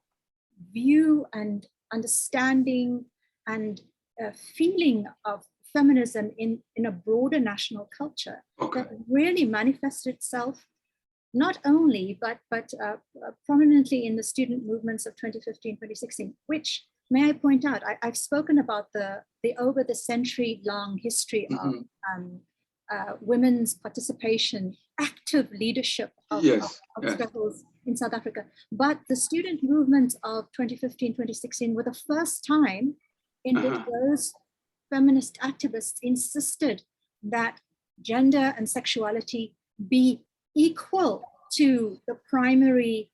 S4: view and understanding and feeling of feminism in a broader national culture that really manifested itself not only, but prominently in the student movements of 2015, 2016, which, may I point out, I've spoken about the over the century-long history of women's participation, active leadership of struggles in South Africa. But the student movements of 2015, 2016 were the first time in which those feminist activists insisted that gender and sexuality be equal to the primary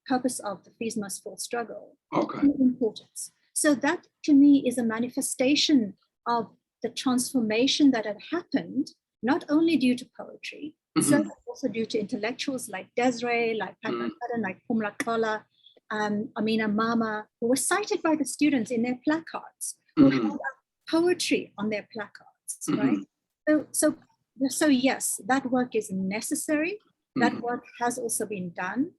S4: purpose of the Fees Must Fall struggle. Importance. So that to me is a manifestation of the transformation that had happened, not only due to poetry, so also due to intellectuals like Desiree, like Pat McFadden, like Pumla Kola, Amina Mama, who were cited by the students in their placards, who held up poetry on their placards, right? So yes, that work is necessary. That work has also been done.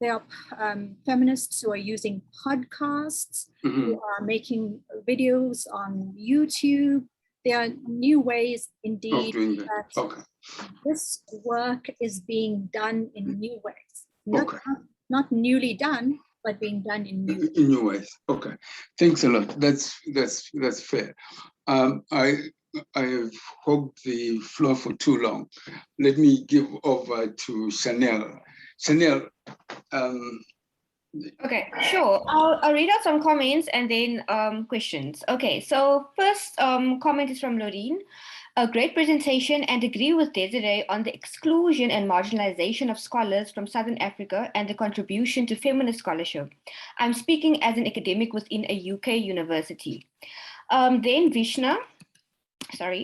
S4: There are feminists who are using podcasts, who are making videos on YouTube. There are new ways, indeed, that this work is being done in new ways. Not newly done, but being done in new ways.
S5: Okay, thanks a lot. That's fair. I have hogged the floor for too long. Let me give over to Chanel. Chanel.
S1: Okay, sure. I'll read out some comments and then questions. Okay, so first comment is from Loreen. A great presentation, and agree with Desiree on the exclusion and marginalization of scholars from Southern Africa and the contribution to feminist scholarship. I'm speaking as an academic within a UK university. Then Vishna, let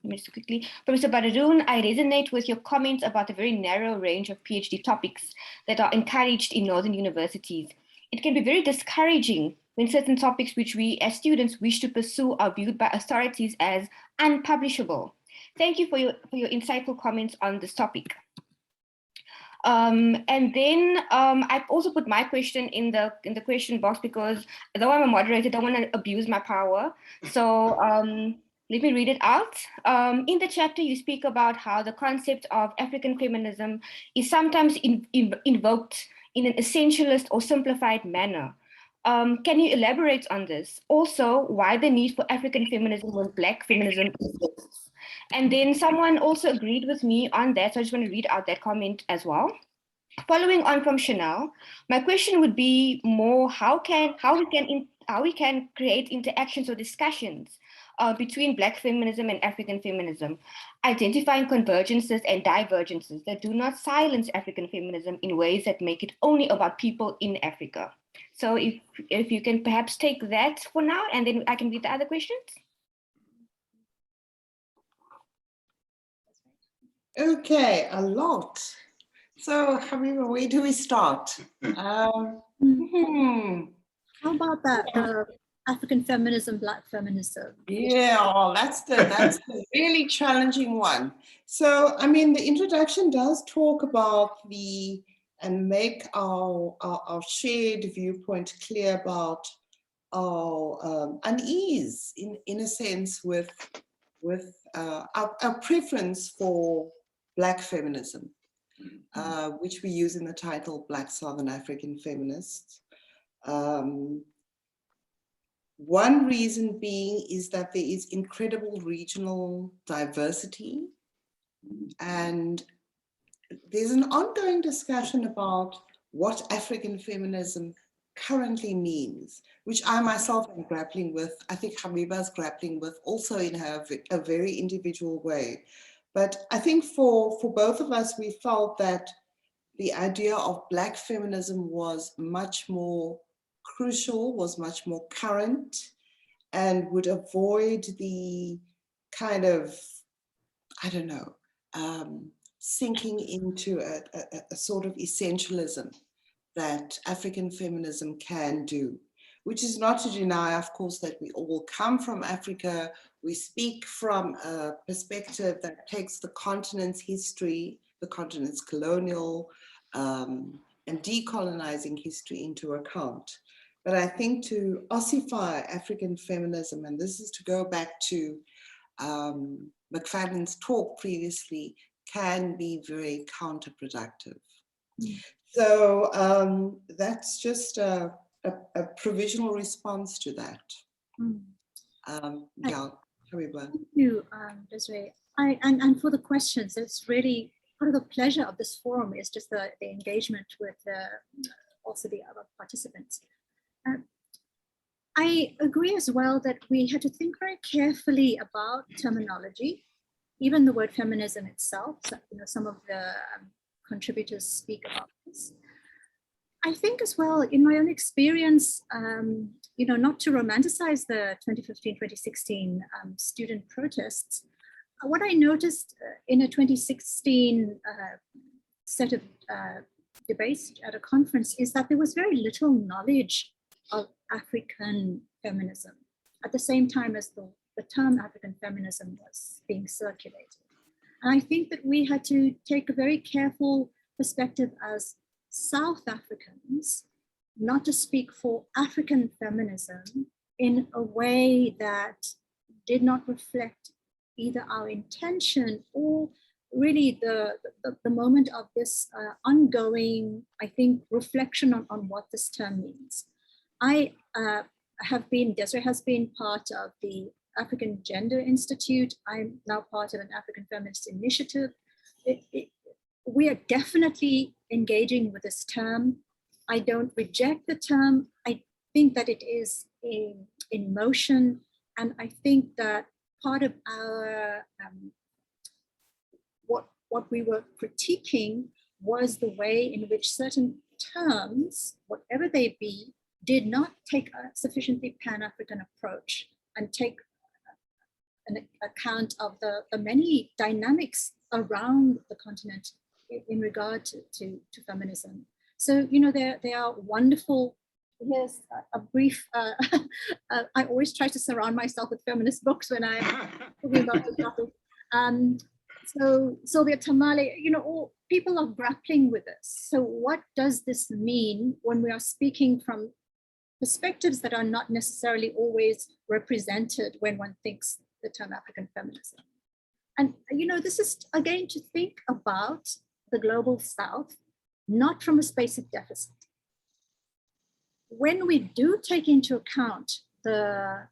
S1: me just quickly. Professor Baderoon, I resonate with your comments about the very narrow range of PhD topics that are encouraged in Northern universities. It can be very discouraging when certain topics which we as students wish to pursue are viewed by authorities as unpublishable. Thank you for your insightful comments on this topic. And then I've also put my question in the question box because though I'm a moderator, I don't want to abuse my power. So let me read it out. In the chapter, you speak about how the concept of African feminism is sometimes invoked in an essentialist or simplified manner. Can you elaborate on this? Also, why the need for African feminism when Black feminism exists? And then someone also agreed with me on that, so I just want to read out that comment as well. Following on from Chanel, my question would be more how we can create interactions or discussions between Black feminism and African feminism, identifying convergences and divergences that do not silence African feminism in ways that make it only about people in Africa. So if you can perhaps take that for now, and then I can read the other questions.
S3: Okay, a lot. So, Gabeba, where do we start?
S4: How about that? African feminism, Black feminism.
S3: Yeah, well, that's the really challenging one. So, I mean, the introduction does talk about and make our shared viewpoint clear about our unease, in a sense, with our preference for Black feminism, which we use in the title Black Southern African Feminists. One reason being is that there is incredible regional diversity, and there's an ongoing discussion about what African feminism currently means, which I myself am grappling with. I think Gabeba is grappling with also in a very individual way. But I think for both of us, we felt that the idea of Black feminism was much more crucial, was much more current, and would avoid the kind of, I don't know, sinking into a sort of essentialism that African feminism can do, which is not to deny, of course, that we all come from Africa. We speak from a perspective that takes the continent's history, the continent's colonial and decolonizing history into account. But I think to ossify African feminism, and this is to go back to McFadden's talk previously, can be very counterproductive. So that's just a provisional response to that. Yeah, Gabeba.
S4: Thank you, Desiree. And for the questions, it's really part of the pleasure of this forum is just the engagement with also the other participants. I agree as well that we had to think very carefully about terminology, even the word feminism itself. So, some of the contributors speak about this. I think as well, in my own experience, not to romanticize the 2015-2016 student protests, what I noticed in a 2016 set of debates at a conference is that there was very little knowledge of African feminism at the same time as the term African feminism was being circulated. And I think that we had to take a very careful perspective as South Africans, not to speak for African feminism in a way that did not reflect either our intention or really the moment of this ongoing, I think, reflection on what this term means. Desiree has been part of the African Gender Institute. I'm now part of an African Feminist Initiative. We are definitely engaging with this term. I don't reject the term. I think that it is in motion. And I think that part of our, what we were critiquing was the way in which certain terms, whatever they be, did not take a sufficiently Pan-African approach and take an account of the many dynamics around the continent in regard to feminism. So, there are wonderful, here's a brief, I always try to surround myself with feminist books when I'm talking about the topic. So Sylvia Tamale, all people are grappling with this. So what does this mean when we are speaking from perspectives that are not necessarily always represented when one thinks the term African feminism? And this is again to think about the global South, not from a space of deficit. When we do take into account the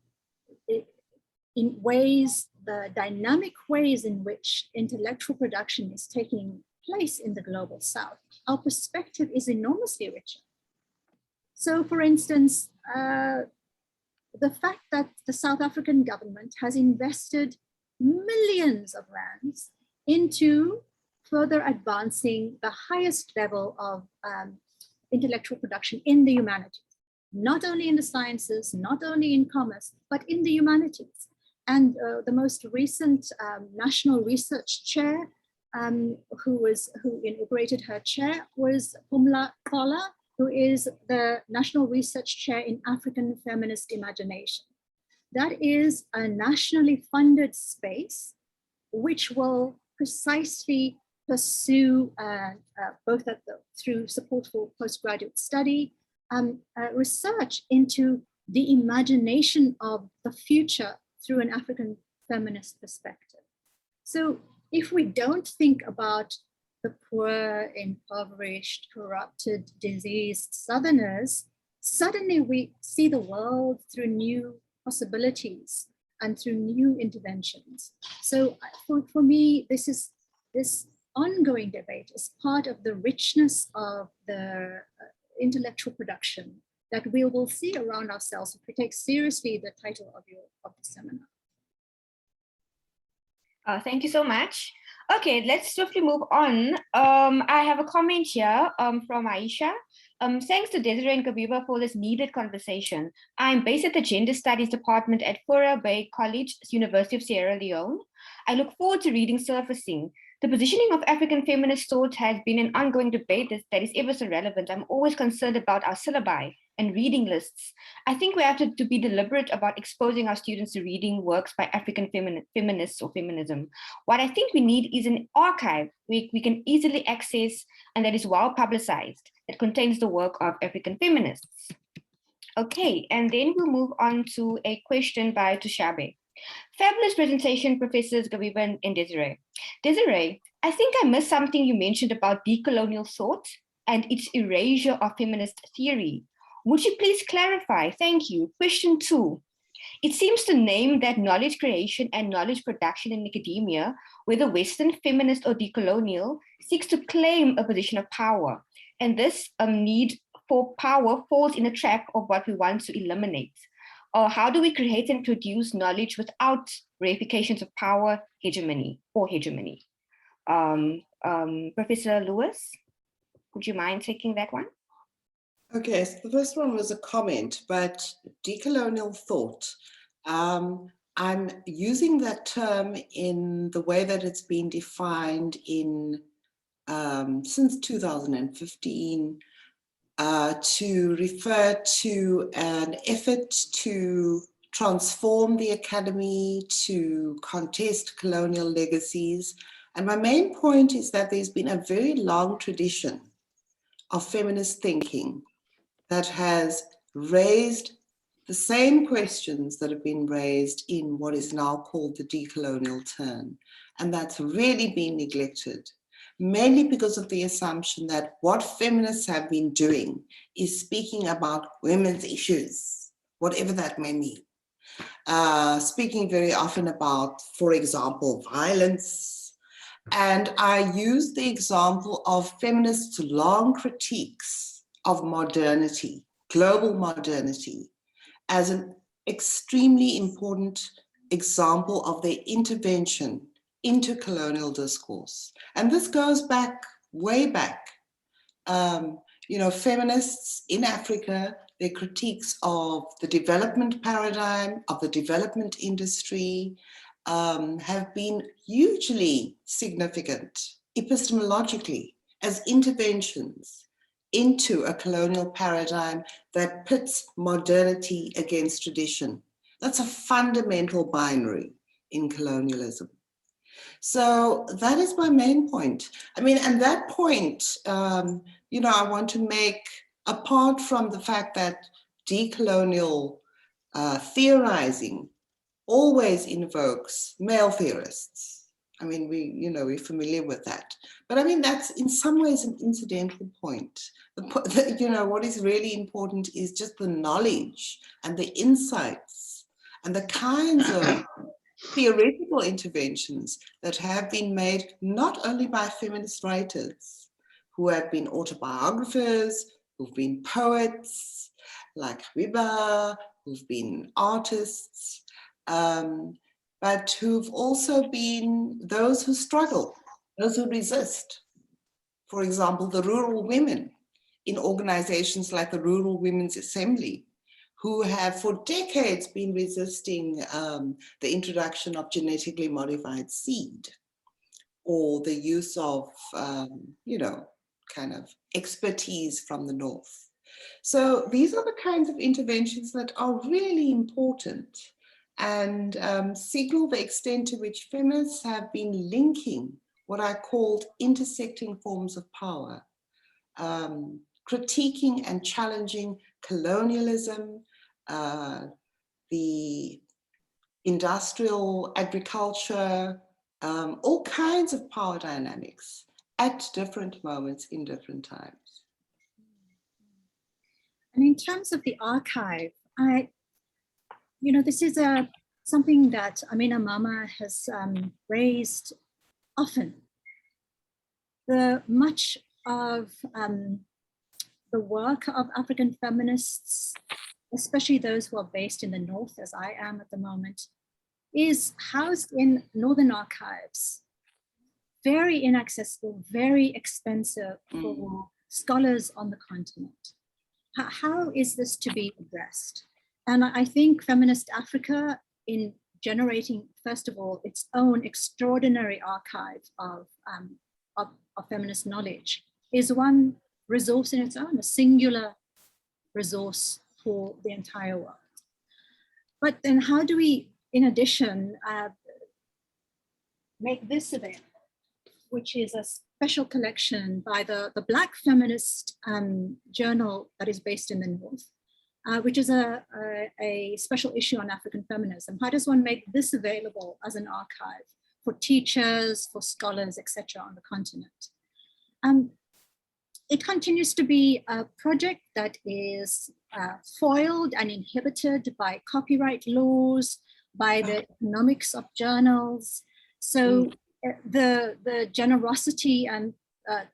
S4: dynamic ways in which intellectual production is taking place in the global South, our perspective is enormously richer. So for instance, the fact that the South African government has invested millions of rands into further advancing the highest level of intellectual production in the humanities, not only in the sciences, not only in commerce, but in the humanities. And the most recent national research chair, who inaugurated her chair, was Pumla Kola, who is the National Research Chair in African Feminist Imagination. That is a nationally funded space which will precisely pursue both through support for postgraduate study, research into the imagination of the future through an African feminist perspective. So if we don't think about the poor, impoverished, corrupted, diseased Southerners, suddenly we see the world through new possibilities and through new interventions. So for me, this ongoing debate is part of the richness of the intellectual production that we will see around ourselves if we take seriously the title of the seminar.
S1: Thank you so much. Okay, let's swiftly move on. I have a comment here from Aisha. Thanks to Desiree and Gabeba for this needed conversation. I'm based at the Gender Studies Department at Fura Bay College, University of Sierra Leone. I look forward to reading Surfacing, The positioning of African feminist thought has been an ongoing debate that is ever so relevant. I'm always concerned about our syllabi and reading lists. I think we have to be deliberate about exposing our students to reading works by African feminists or feminism. What I think we need is an archive we can easily access and that is well publicized, that contains the work of African feminists. Okay, and then we'll move on to a question by Tushabe. Fabulous presentation, Professors Gabeba and Desiree. Desiree, I think I missed something you mentioned about decolonial thought and its erasure of feminist theory. Would you please clarify? Thank you. Question 2. It seems to name that knowledge creation and knowledge production in academia, whether Western, feminist, or decolonial, seeks to claim a position of power. And this need for power falls in a trap of what we want to eliminate. Or how do we create and produce knowledge without reifications of power, hegemony, or hegemony? Professor Lewis, would you mind taking that one?
S3: Okay, so the first one was a comment, but decolonial thought. I'm using that term in the way that it's been defined in since 2015 to refer to an effort to transform the academy, to contest colonial legacies. And my main point is that there's been a very long tradition of feminist thinking that has raised the same questions that have been raised in what is now called the decolonial turn. And that's really been neglected, mainly because of the assumption that what feminists have been doing is speaking about women's issues, whatever that may mean. Speaking very often about, for example, violence. And I use the example of feminists' long critiques of modernity, global modernity, as an extremely important example of their intervention into colonial discourse. And this goes back, way back. Feminists in Africa, their critiques of the development paradigm, of the development industry, have been hugely significant epistemologically as interventions into a colonial paradigm that pits modernity against tradition. That's a fundamental binary in colonialism. So that is my main point. I mean, and that point, I want to make, apart from the fact that decolonial theorizing always invokes male theorists. I mean, we're familiar with that. But I mean, that's in some ways an incidental point. What is really important is just the knowledge and the insights and the kinds of theoretical interventions that have been made not only by feminist writers who have been autobiographers, who've been poets like Gabeba, who've been artists, but who've also been those who struggle, those who resist. For example, the rural women in organizations like the Rural Women's Assembly, who have for decades been resisting the introduction of genetically modified seed or the use of, kind of expertise from the North. So these are the kinds of interventions that are really important and signal the extent to which feminists have been linking what I called intersecting forms of power, critiquing and challenging colonialism, the industrial agriculture, all kinds of power dynamics at different moments in different times.
S4: And in terms of the archive, this is something that Amina Mama has raised often. Much of the work of African feminists, especially those who are based in the North, as I am at the moment, is housed in Northern archives. Very inaccessible, very expensive for scholars on the continent. How is this to be addressed? And I think Feminist Africa in generating, first of all, its own extraordinary archive of feminist knowledge is one resource in its own, a singular resource for the entire world. But then how do we, in addition, make this available, which is a special collection by the Black Feminist journal that is based in the North, which is a special issue on African feminism. How does one make this available as an archive for teachers, for scholars, etc. on the continent? It continues to be a project that is foiled and inhibited by copyright laws, by the economics of journals. So the generosity and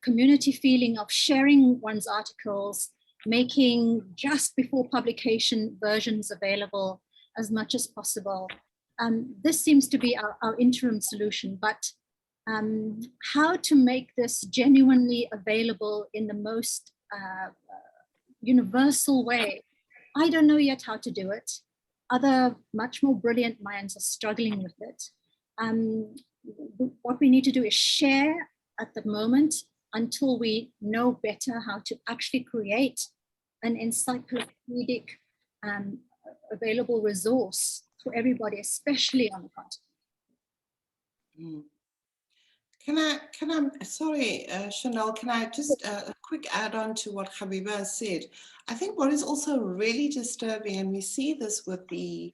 S4: community feeling of sharing one's articles, making just before publication versions available as much as possible. This seems to be our interim solution, but how to make this genuinely available in the most universal way, I don't know yet how to do it. Other much more brilliant minds are struggling with it. What we need to do is share at the moment until we know better how to actually create an encyclopedic available resource for everybody, especially on the continent.
S3: Can I, sorry, Chanel, can I just a quick add on to what Gabeba said? I think what is also really disturbing, and we see this with the,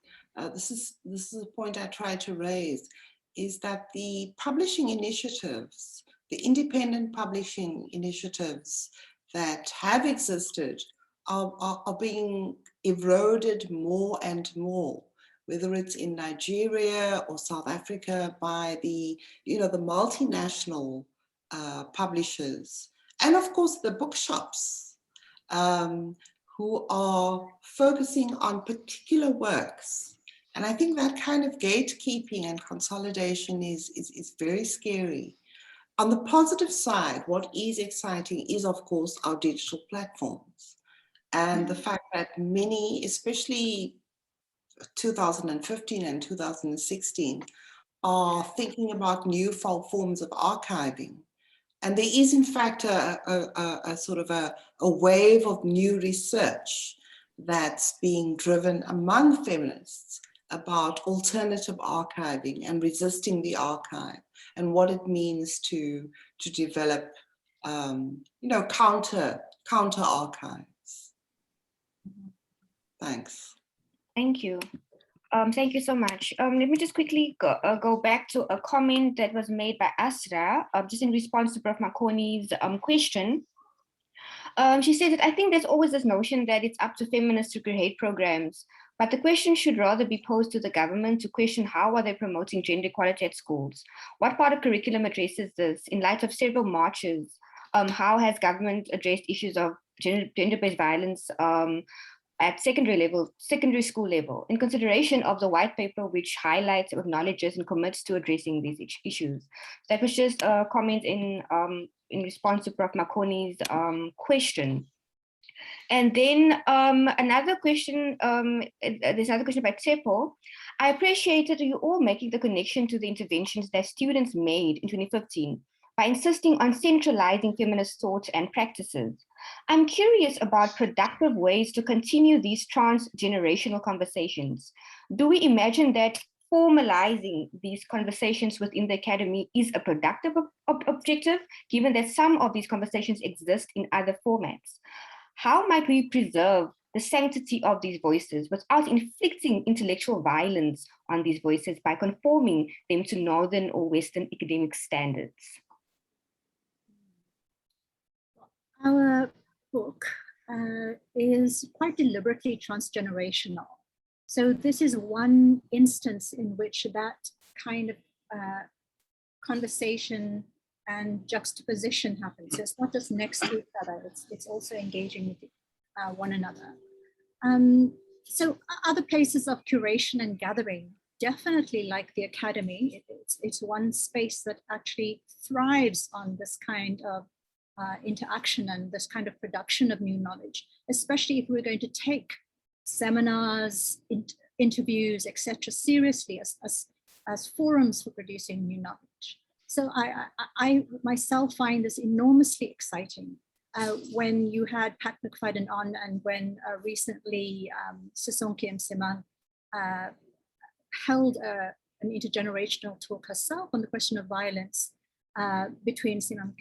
S3: this is a point I try to raise, is that the publishing initiatives, the independent publishing initiatives that have existed are being eroded more and more, whether it's in Nigeria or South Africa, by the, the multinational publishers, and of course the bookshops who are focusing on particular works. And I think that kind of gatekeeping and consolidation is very scary. On the positive side, what is exciting is, of course, our digital platforms. And the fact that many, especially 2015 and 2016, are thinking about new forms of archiving. And there is, in fact, a sort of a wave of new research that's being driven among feminists about alternative archiving and resisting the archive, and what it means to develop, counter archives. Thanks.
S1: Thank you. Thank you so much. Let me just quickly go back to a comment that was made by Asra, just in response to Prof. Makoni's question. She said that I think there's always this notion that it's up to feminists to create programs, but the question should rather be posed to the government to question how are they promoting gender equality at schools? What part of curriculum addresses this? In light of several marches, how has government addressed issues of gender-based violence at secondary school level, in consideration of the white paper which highlights, acknowledges, and commits to addressing these issues? That was just a comment in response to Prof. Makoni's question. And then another question, there's another question by Tsepo. I appreciated you all making the connection to the interventions that students made in 2015 by insisting on centralizing feminist thought and practices. I'm curious about productive ways to continue these transgenerational conversations. Do we imagine that formalizing these conversations within the academy is a productive objective, given that some of these conversations exist in other formats? How might we preserve the sanctity of these voices without inflicting intellectual violence on these voices by conforming them to Northern or Western academic standards?
S4: Our book is quite deliberately transgenerational. So this is one instance in which that kind of conversation and juxtaposition happens. So it's not just next to each other, it's also engaging with one another. So other places of curation and gathering, definitely like the academy, it's one space that actually thrives on this kind of interaction and this kind of production of new knowledge, especially if we're going to take seminars, interviews, etc., seriously as forums for producing new knowledge. So I myself find this enormously exciting. When you had Pat McFadden on, and when recently Sisonke Msimang held an intergenerational talk herself on the question of violence between Simam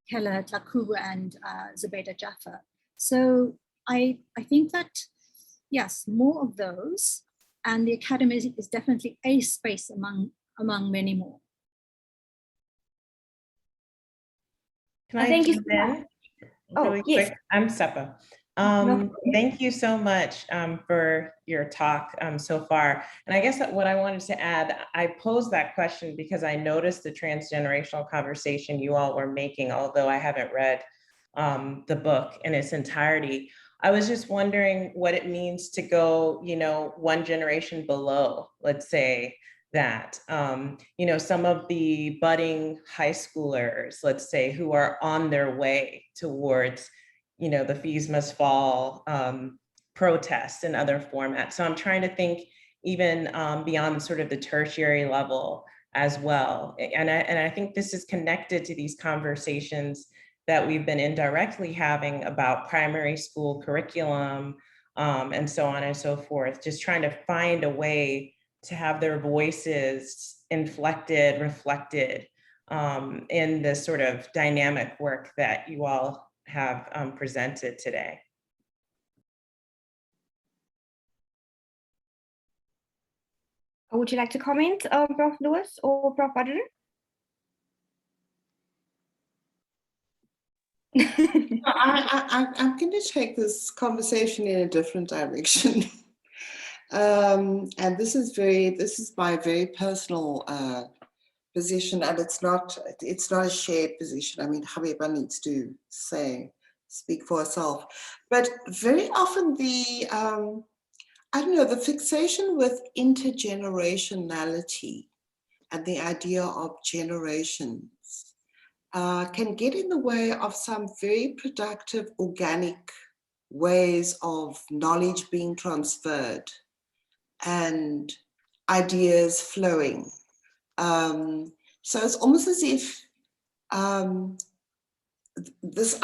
S4: Keller Tlakubu and Zubaida Jaffa. So I think that, yes, more of those, and the academy is definitely a space among many more.
S6: Can I
S1: thank you
S6: jump
S1: so much.
S6: in
S1: Oh,
S6: really
S1: yes.
S6: quick? I'm Sepa.
S1: No.
S6: Thank you so much for your talk so far. And I guess what I wanted to add, I posed that question because I noticed the transgenerational conversation you all were making, although I haven't read the book in its entirety. I was just wondering what it means to go, one generation below, let's say, that, some of the budding high schoolers, let's say, who are on their way towards, the Fees Must Fall protests and other formats. So I'm trying to think even beyond sort of the tertiary level as well. And I think this is connected to these conversations that we've been indirectly having about primary school curriculum and so on and so forth, just trying to find a way to have their voices inflected, reflected in this sort of dynamic work that you all have presented today.
S1: Would you like to comment, Prof. Lewis or Prof. Baderoon?
S3: I'm going to take this conversation in a different direction. And this is my very personal position, and it's not a shared position. I mean, Gabeba needs to speak for herself. But very often the fixation with intergenerationality and the idea of generations can get in the way of some very productive, organic ways of knowledge being transferred and ideas flowing. So it's almost as if this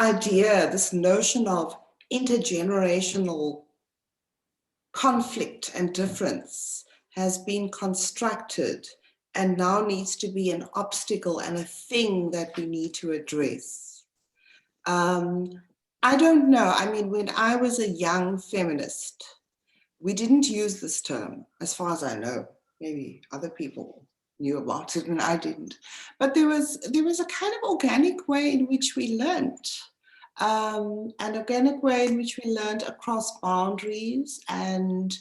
S3: notion of intergenerational conflict and difference has been constructed and now needs to be an obstacle and a thing that we need to address. I don't know. I mean, when I was a young feminist, we didn't use this term, as far as I know. Maybe other people knew about it and I didn't. But there was a kind of organic way in which we learned, an organic way in which we learned across boundaries and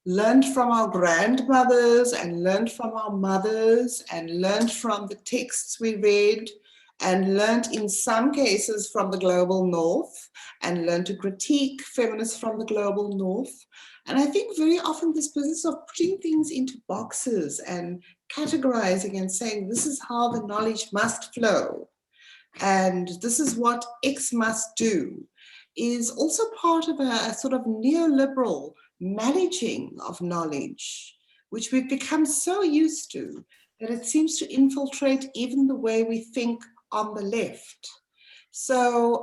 S3: learned from our grandmothers and learned from our mothers and learned from the texts we read and learned in some cases from the global north and learned to critique feminists from the global north. And I think very often this business of putting things into boxes and categorizing and saying this is how the knowledge must flow and this is what X must do is also part of a sort of neoliberal managing of knowledge, which we've become so used to that it seems to infiltrate even the way we think on the left. So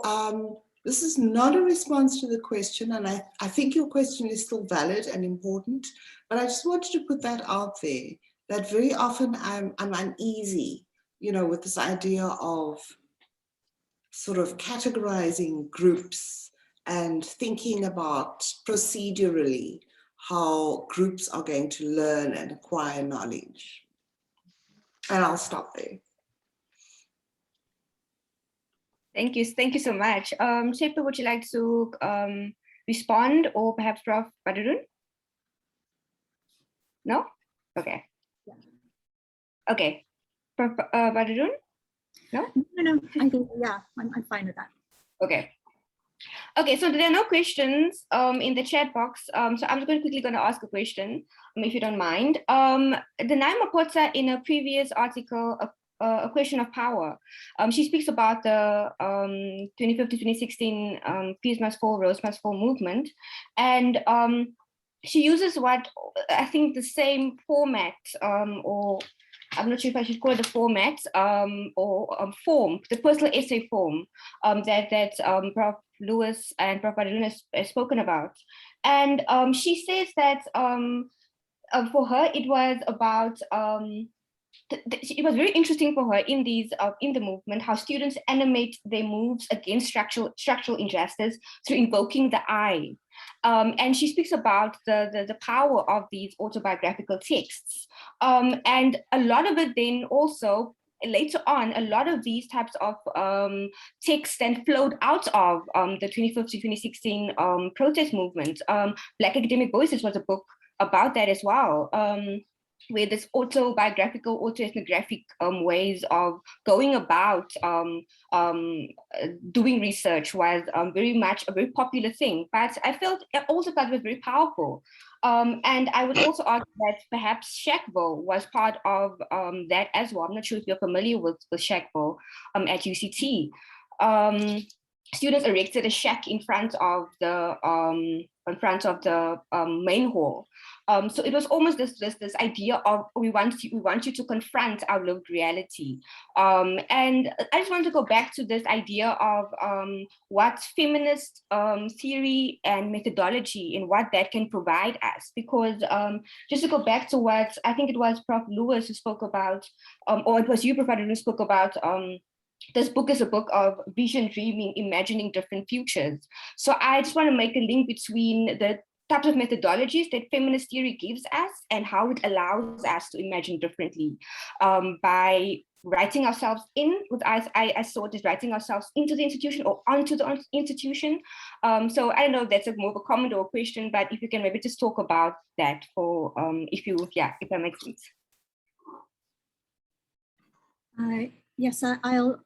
S3: this is not a response to the question, and I think your question is still valid and important, but I just wanted to put that out there, that very often I'm uneasy, with this idea of sort of categorizing groups and thinking about procedurally how groups are going to learn and acquire knowledge. And I'll stop there.
S1: Thank you so much. Shepa, would you like to respond, or perhaps Prof. Baderoon? No? Okay.
S4: Yeah.
S1: Okay. Prof. Baderoon? No?
S4: No, I think, yeah, I'm fine with that.
S1: Okay. Okay, so there are no questions in the chat box. So I'm just quickly going to ask a question, if you don't mind. Denai Mapotsa, in a previous article, A Question of Power, she speaks about the 2015-2016 Peace Must Fall, Rose Must Fall movement. And she uses what I think the same format, or I'm not sure if I should call it the format, form, the personal essay form that Prof. Lewis and Prof. Baderoon has spoken about. And she says that for her, it was about, it was very interesting for her in the movement how students animate their moves against structural injustice through invoking the I. And she speaks about the power of these autobiographical texts. And a lot of it then also, later on, a lot of these types of texts then flowed out of the 2015 2016 protest movement. Black Academic Voices was a book about that as well. Where this autobiographical, autoethnographic ways of going about doing research was very much a very popular thing. But I also felt it was very powerful. And I would also argue that perhaps Shackville was part of that as well. I'm not sure if you're familiar with Shackville at UCT. Students erected a shack in front of the main hall. So it was almost this idea of we want you to confront our lived reality. And I just want to go back to this idea of what feminist theory and methodology and what that can provide us. Because just to go back to what I think it was Prof. Lewis who spoke about, or it was you, Prof. Baderoon, who spoke about. This book is a book of vision, dreaming, imagining different futures. So I just want to make a link between the types of methodologies that feminist theory gives us and how it allows us to imagine differently by writing ourselves in, with I saw it as writing ourselves into the institution or onto the institution. So I don't know if that's more of a comment or a question, but if you can maybe just talk about that for, if that makes sense.
S4: Yes, I'll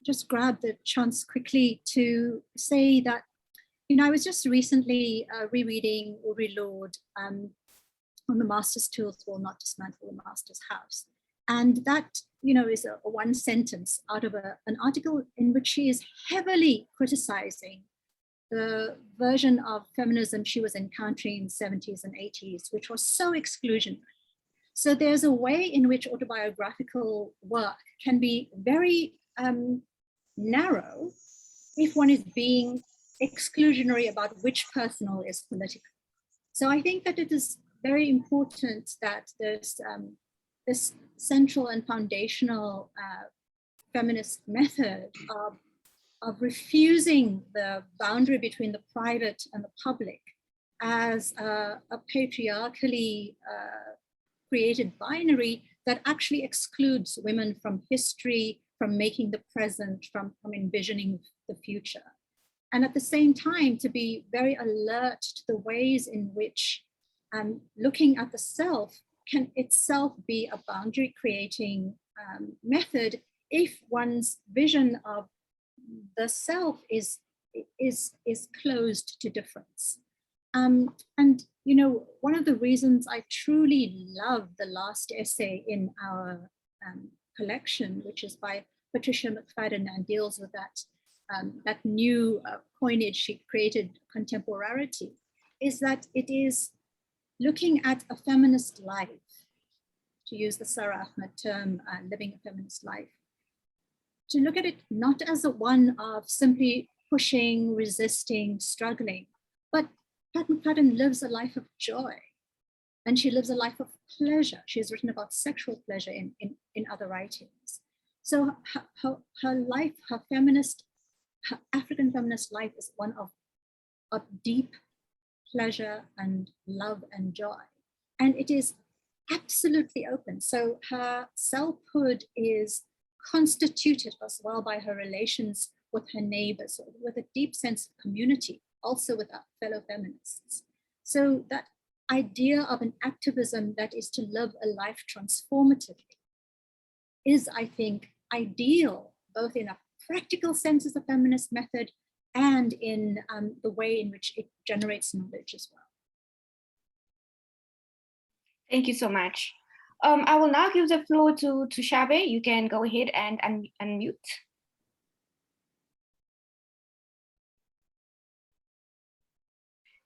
S4: just grab the chance quickly to say that, I was just recently rereading Audre Lorde on the master's tools will not dismantle the master's house. And that, is a one sentence out of an article in which she is heavily criticizing the version of feminism she was encountering in the 70s and 80s, which was so exclusionary. So there's a way in which autobiographical work can be very narrow if one is being exclusionary about which personal is political. So I think that it is very important that there's this central and foundational feminist method of refusing the boundary between the private and the public as a patriarchally created binary that actually excludes women from history, from making the present, from envisioning the future. And at the same time, to be very alert to the ways in which looking at the self can itself be a boundary creating method if one's vision of the self is closed to difference. And one of the reasons I truly love the last essay in our collection, which is by Patricia McFadden and deals with that new coinage she created, contemporarity, is that it is looking at a feminist life, to use the Sarah Ahmed term, living a feminist life, to look at it not as a one of simply pushing, resisting, struggling, but Pat McFadden lives a life of joy, and she lives a life of pleasure. She has written about sexual pleasure in other writings. So her life, her African feminist life is one of deep pleasure and love and joy. And it is absolutely open. So her selfhood is constituted as well by her relations with her neighbors, with a deep sense of community, also with our fellow feminists. So that idea of an activism that is to live a life transformatively is, I think, ideal, both in a practical sense as a feminist method and in the way in which it generates knowledge as well.
S1: Thank you so much. I will now give the floor to Shabe. You can go ahead and unmute.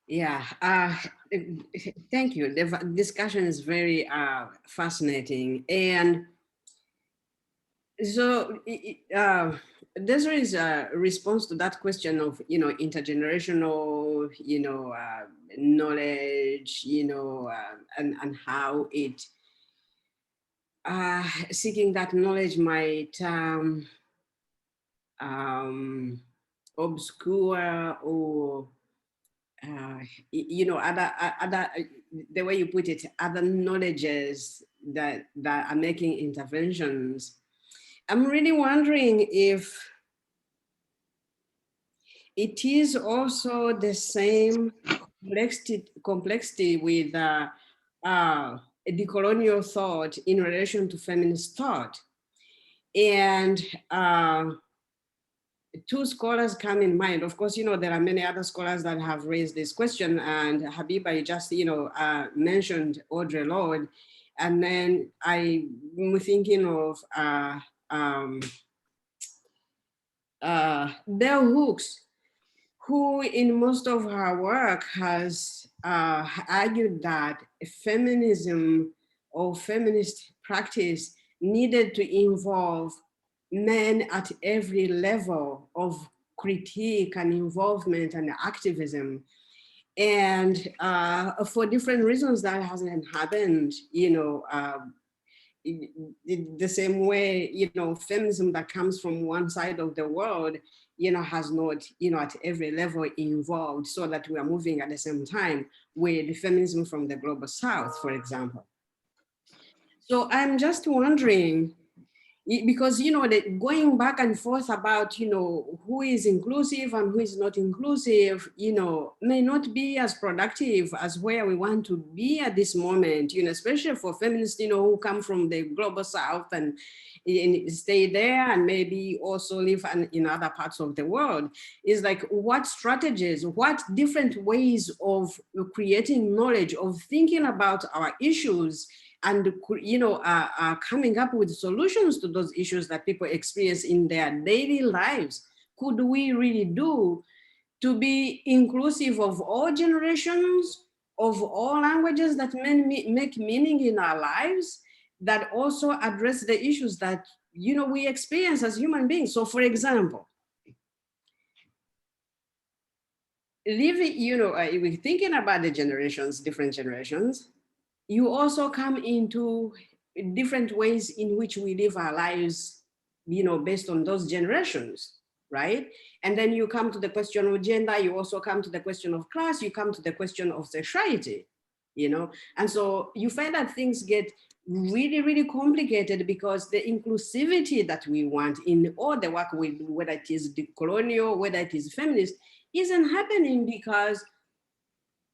S7: Yeah, thank you. The discussion is very fascinating. And so Desiree's response to that question of, intergenerational, knowledge, and how it, seeking that knowledge might obscure or other the way you put it, other knowledges that are making interventions. I'm really wondering if it is also the same complexity with decolonial thought in relation to feminist thought. And two scholars come in mind. Of course, there are many other scholars that have raised this question, and Habiba, you just, mentioned Audre Lorde. And then I'm thinking of Bell Hooks, who in most of her work has argued that feminism or feminist practice needed to involve men at every level of critique and involvement and activism. And for different reasons that hasn't happened, the same way, feminism that comes from one side of the world, has not, at every level involved, so that we are moving at the same time with the feminism from the global south, for example. So I'm just wondering, because the going back and forth about who is inclusive and who is not inclusive may not be as productive as where we want to be at this moment, especially for feminists who come from the global south and stay there and maybe also live in other parts of the world. Is like, what strategies, what different ways of creating knowledge, of thinking about our issues, and coming up with solutions to those issues that people experience in their daily lives could we really do to be inclusive of all generations, of all languages that make meaning in our lives, that also address the issues that we experience as human beings? So for example, we're thinking about the generations, different generations, you also come into different ways in which we live our lives, based on those generations, right? And then you come to the question of gender, you also come to the question of class, you come to the question of sexuality, And so you find that things get really, really complicated because the inclusivity that we want in all the work we do, whether it is decolonial, whether it is feminist, isn't happening because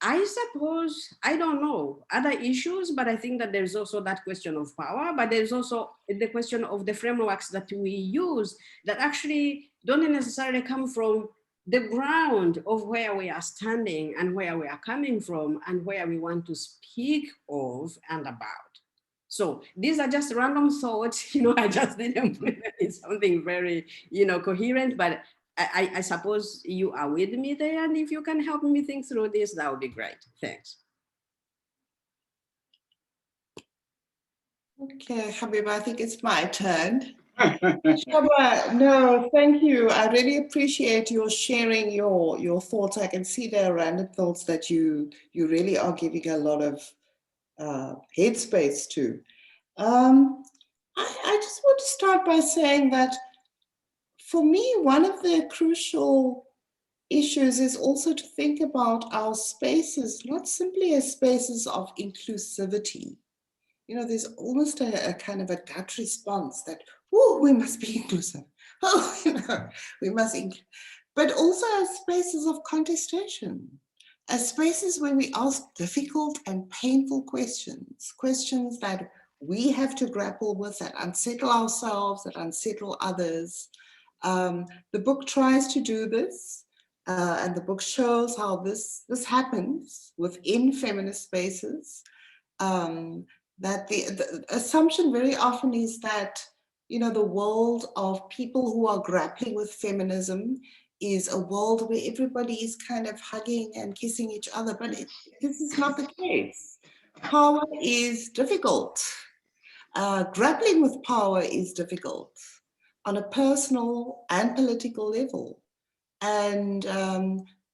S7: I suppose, I don't know, other issues, but I think that there's also that question of power, but there's also the question of the frameworks that we use that actually don't necessarily come from the ground of where we are standing and where we are coming from and where we want to speak of and about. So these are just random thoughts, I just didn't put it in something very, coherent, but I suppose you are with me there, and if you can help me think through this, that would be great. Thanks.
S3: Okay, Gabeba, I think it's my turn. Shaba, no, thank you. I really appreciate your sharing your thoughts. I can see there are random thoughts that you really are giving a lot of headspace to. I just want to start by saying that for me, one of the crucial issues is also to think about our spaces, not simply as spaces of inclusivity. There's almost a kind of a gut response that, oh, we must be inclusive. Oh, we must, but also as spaces of contestation, as spaces where we ask difficult and painful questions that we have to grapple with, that unsettle ourselves, that unsettle others. The book tries to do this, and the book shows how this happens within feminist spaces. That the assumption very often is that, the world of people who are grappling with feminism is a world where everybody is kind of hugging and kissing each other, but this is not the case. Power is difficult. Grappling with power is difficult on a personal and political level. And,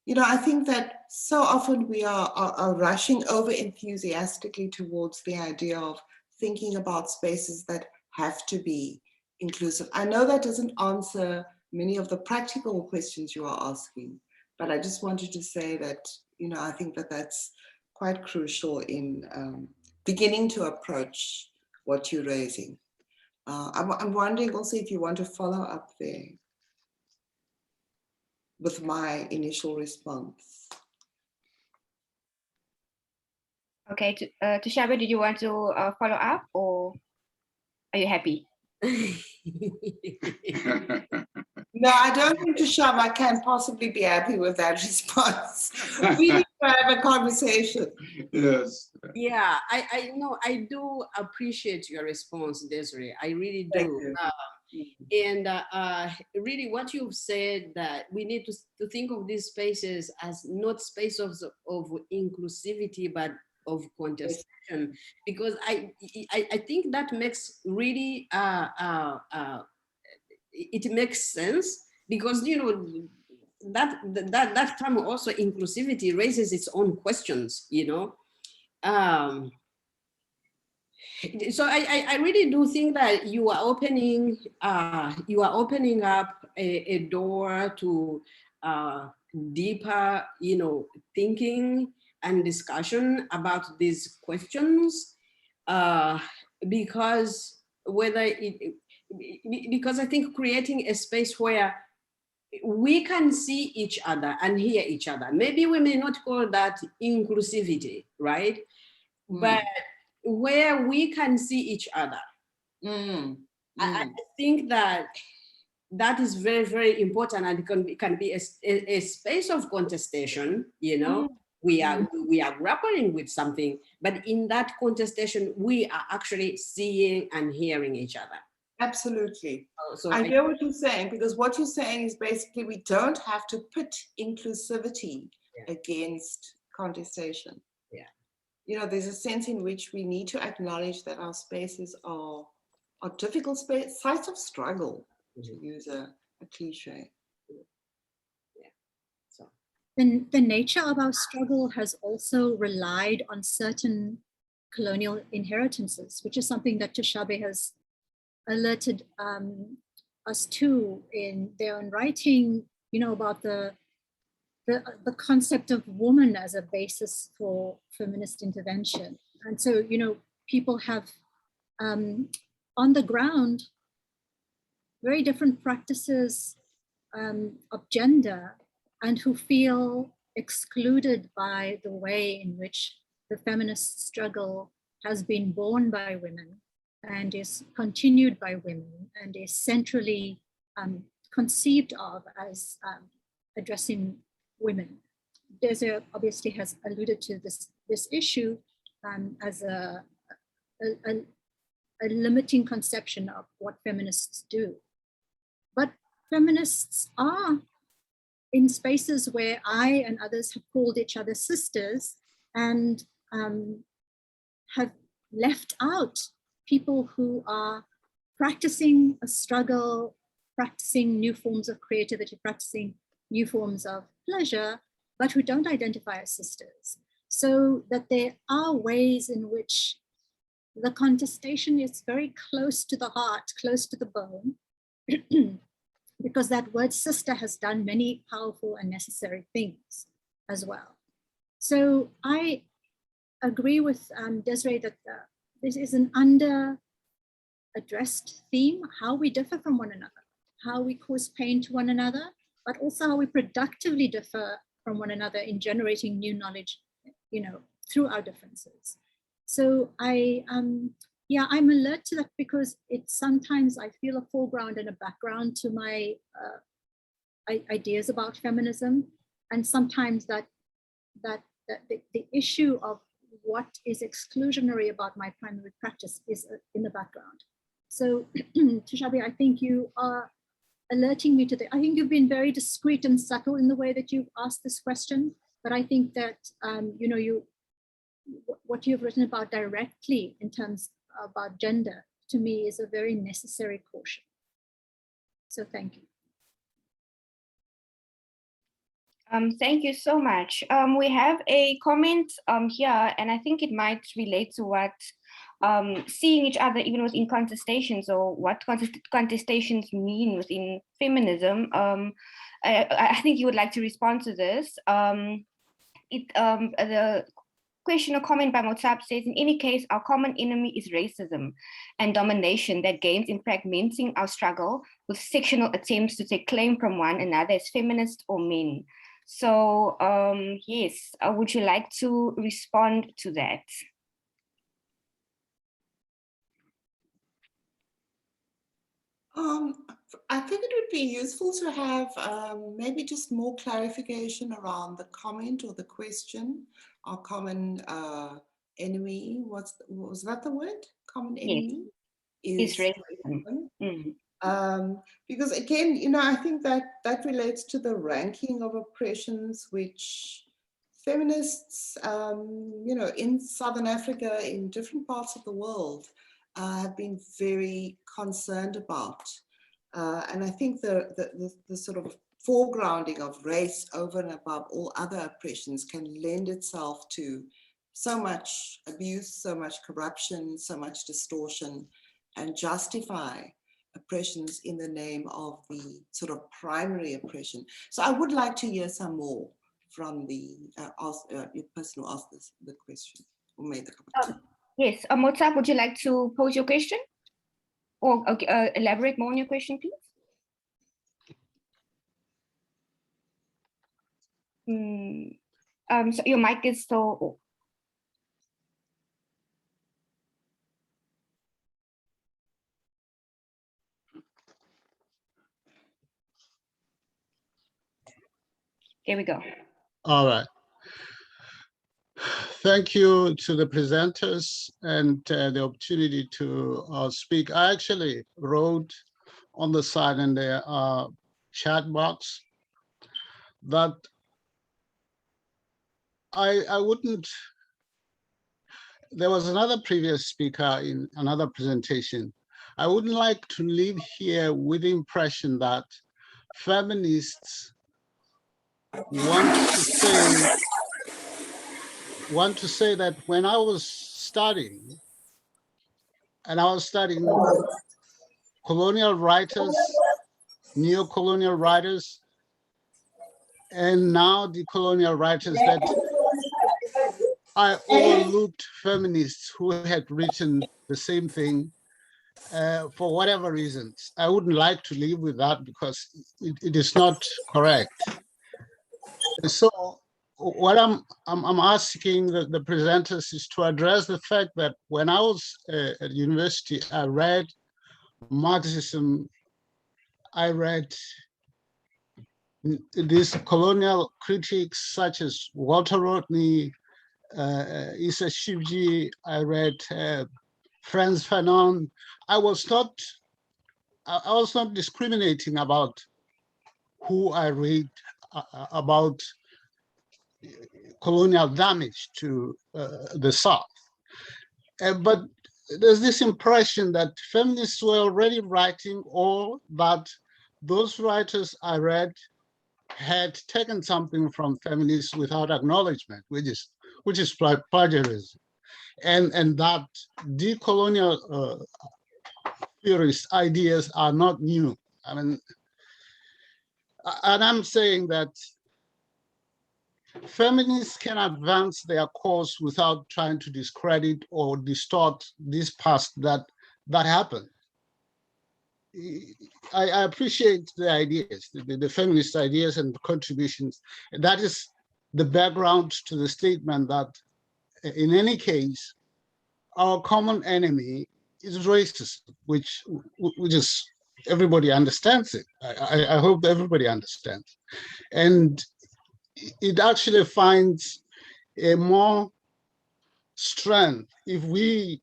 S3: you know, I think that so often we are rushing over enthusiastically towards the idea of thinking about spaces that have to be inclusive. I know that doesn't answer many of the practical questions you are asking, but I just wanted to say that, you know, I think that that's quite crucial in beginning to approach what you're raising. I'm wondering also if you want to follow up there with my initial response.
S1: Okay, Tushaba, did you want to follow up, or are you happy?
S3: No, I don't think Tushaba can possibly be happy with that response. We need to have a conversation.
S5: Yes.
S7: Yeah, I know, I do appreciate your response, Desiree. I really do. And really what you've said, that we need to think of these spaces as not spaces of inclusivity, but of contestation, because I think that makes really, it makes sense, because, you know, that term also, inclusivity, raises its own questions, you know. So I really do think that you are opening up a door to deeper, you know, thinking and discussion about these questions, because because I think creating a space where we can see each other and hear each other. Maybe we may not call that inclusivity, right? But where we can see each other. I think that is very, very important, and it can be a space of contestation, you know. We are grappling with something, but in that contestation, we are actually seeing and hearing each other.
S3: Absolutely.
S7: So
S3: I hear what you're saying, because what you're saying is basically we don't have to put inclusivity against contestation.
S7: Yeah.
S3: You know, there's a sense in which we need to acknowledge that our spaces are difficult sites of struggle, to use a cliche.
S7: Yeah. So
S4: the nature of our struggle has also relied on certain colonial inheritances, which is something that Tushabe has alerted us to in their own writing, you know, about the concept of woman as a basis for feminist intervention. And so, you know, people have on the ground very different practices of gender, and who feel excluded by the way in which the feminist struggle has been borne by women and is continued by women and is centrally conceived of as addressing women. Desiree obviously has alluded to this issue as a limiting conception of what feminists do. But feminists are in spaces where I and others have called each other sisters, and have left out people who are practicing a struggle, practicing new forms of creativity, practicing new forms of pleasure, but who don't identify as sisters. So that there are ways in which the contestation is very close to the heart, close to the bone, because that word sister has done many powerful and necessary things as well. So I agree with Desiree that this is an under-addressed theme, how we differ from one another, how we cause pain to one another, but also how we productively differ from one another in generating new knowledge, you know, through our differences. So I'm alert to that, because it's sometimes I feel a foreground and a background to my ideas about feminism, and sometimes that the issue of what is exclusionary about my primary practice is in the background. So Tushabe, I think you are alerting me to the, I think you've been very discreet and subtle in the way that you've asked this question, but I think that, what you've written about directly in terms about gender, to me is a very necessary caution. So thank you.
S1: Thank you so much. We have a comment here, and I think it might relate to what seeing each other even within contestations, or what contestations mean within feminism. I think you would like to respond to this. The question or comment by Motsab says, in any case, our common enemy is racism and domination that gains in fragmenting our struggle with sectional attempts to take claim from one another as feminist or men. So yes, would you like to respond to that?
S3: I think it would be useful to have maybe just more clarification around the comment or the question. Our common enemy, was that the word? Common enemy?
S1: Yes. Is racism.
S3: Because again, I think that relates to the ranking of oppressions which feminists, in Southern Africa, in different parts of the world, have been very concerned about. And I think the sort of foregrounding of race over and above all other oppressions can lend itself to so much abuse, so much corruption, so much distortion, and justify oppressions in the name of the sort of primary oppression. So I would like to hear some more from the person who asked the question, or made the comment.
S1: Yes, Motsab, would you like to pose your question? Or elaborate more on your question, please? So your mic is still. Here we go.
S8: All right. Thank you to the presenters and the opportunity to speak. I actually wrote on the side in the chat box that I wouldn't, there was another previous speaker in another presentation. I wouldn't like to leave here with the impression that feminists want to say that when I was studying, and I was studying colonial writers, neo-colonial writers, and now decolonial writers, that I overlooked feminists who had written the same thing for whatever reasons. I wouldn't like to live with that because it is not correct. So what I'm asking the presenters is to address the fact that when I was at university, I read Marxism, I read these colonial critics such as Walter Rodney, Issa Shivji, I read Frantz Fanon. I was not discriminating about who I read about colonial damage to the South. But there's this impression that feminists were already writing, or that those writers I read had taken something from feminists without acknowledgement, which is plagiarism, and that decolonial theorist ideas are not new. I mean, and I'm saying that feminists can advance their cause without trying to discredit or distort this past that happened. I appreciate the ideas, the feminist ideas and contributions. That is the background to the statement that in any case, our common enemy is racism, which is, everybody understands it. I hope everybody understands. And it actually finds a more strength if we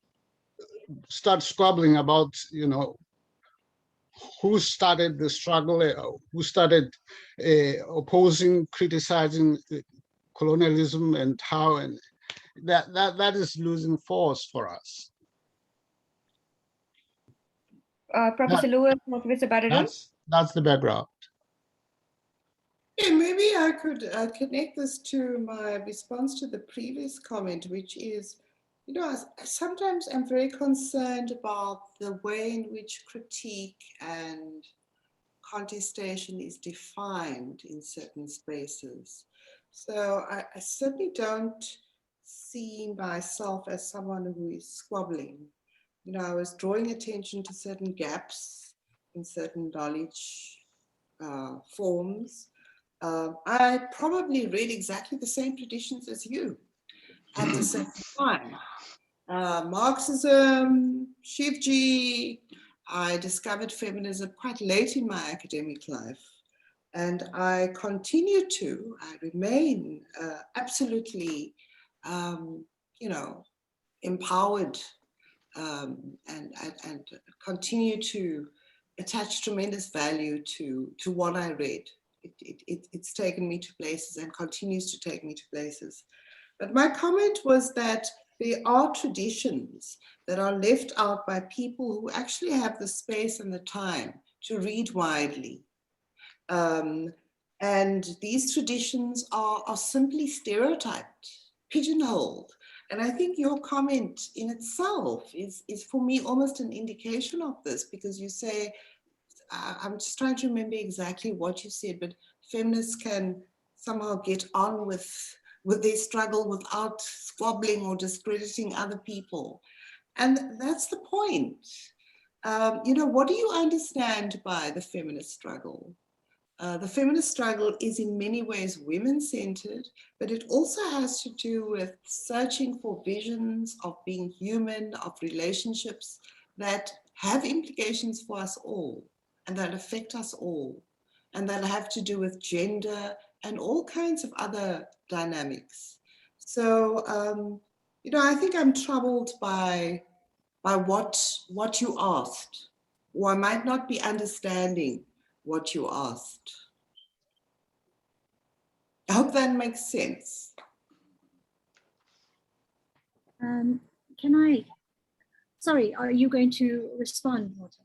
S8: start squabbling about, who started the struggle, who started opposing, criticizing colonialism, and how, and that is losing force for us.
S1: Professor Lewis, Professor Baderoon?
S8: That's the background.
S3: Yeah, maybe I could connect this to my response to the previous comment, which is, you know, I sometimes am very concerned about the way in which critique and contestation is defined in certain spaces. So I certainly don't see myself as someone who is squabbling. You know, I was drawing attention to certain gaps in certain knowledge forms. I probably read exactly the same traditions as you at the same time. Marxism, Shivji. I discovered feminism quite late in my academic life. And I remain absolutely, you know, empowered and continue to attach tremendous value to what I read. It's taken me to places and continues to take me to places. But my comment was that there are traditions that are left out by people who actually have the space and the time to read widely. And these traditions are simply stereotyped, pigeonholed. And I think your comment in itself is for me almost an indication of this, because you say, I'm just trying to remember exactly what you said, but feminists can somehow get on with their struggle without squabbling or discrediting other people. And that's the point. You know, what do you understand by the feminist struggle? The feminist struggle is in many ways women-centered, but it also has to do with searching for visions of being human, of relationships that have implications for us all and that affect us all, and that have to do with gender and all kinds of other dynamics. So, you know, I think I'm troubled by what you asked, or I might not be understanding what you asked. I hope that makes sense.
S4: Sorry, are you going to respond, Walter?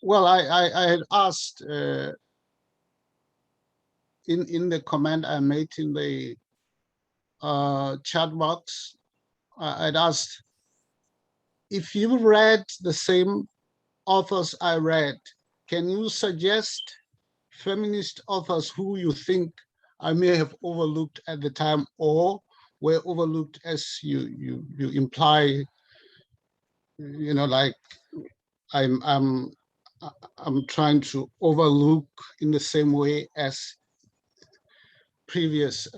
S8: Well, I had asked in the comment I made in the chat box, I'd asked, if you read the same authors I read, can you suggest feminist authors who you think I may have overlooked at the time, or were overlooked as you imply, you know, like I'm trying to overlook in the same way as previous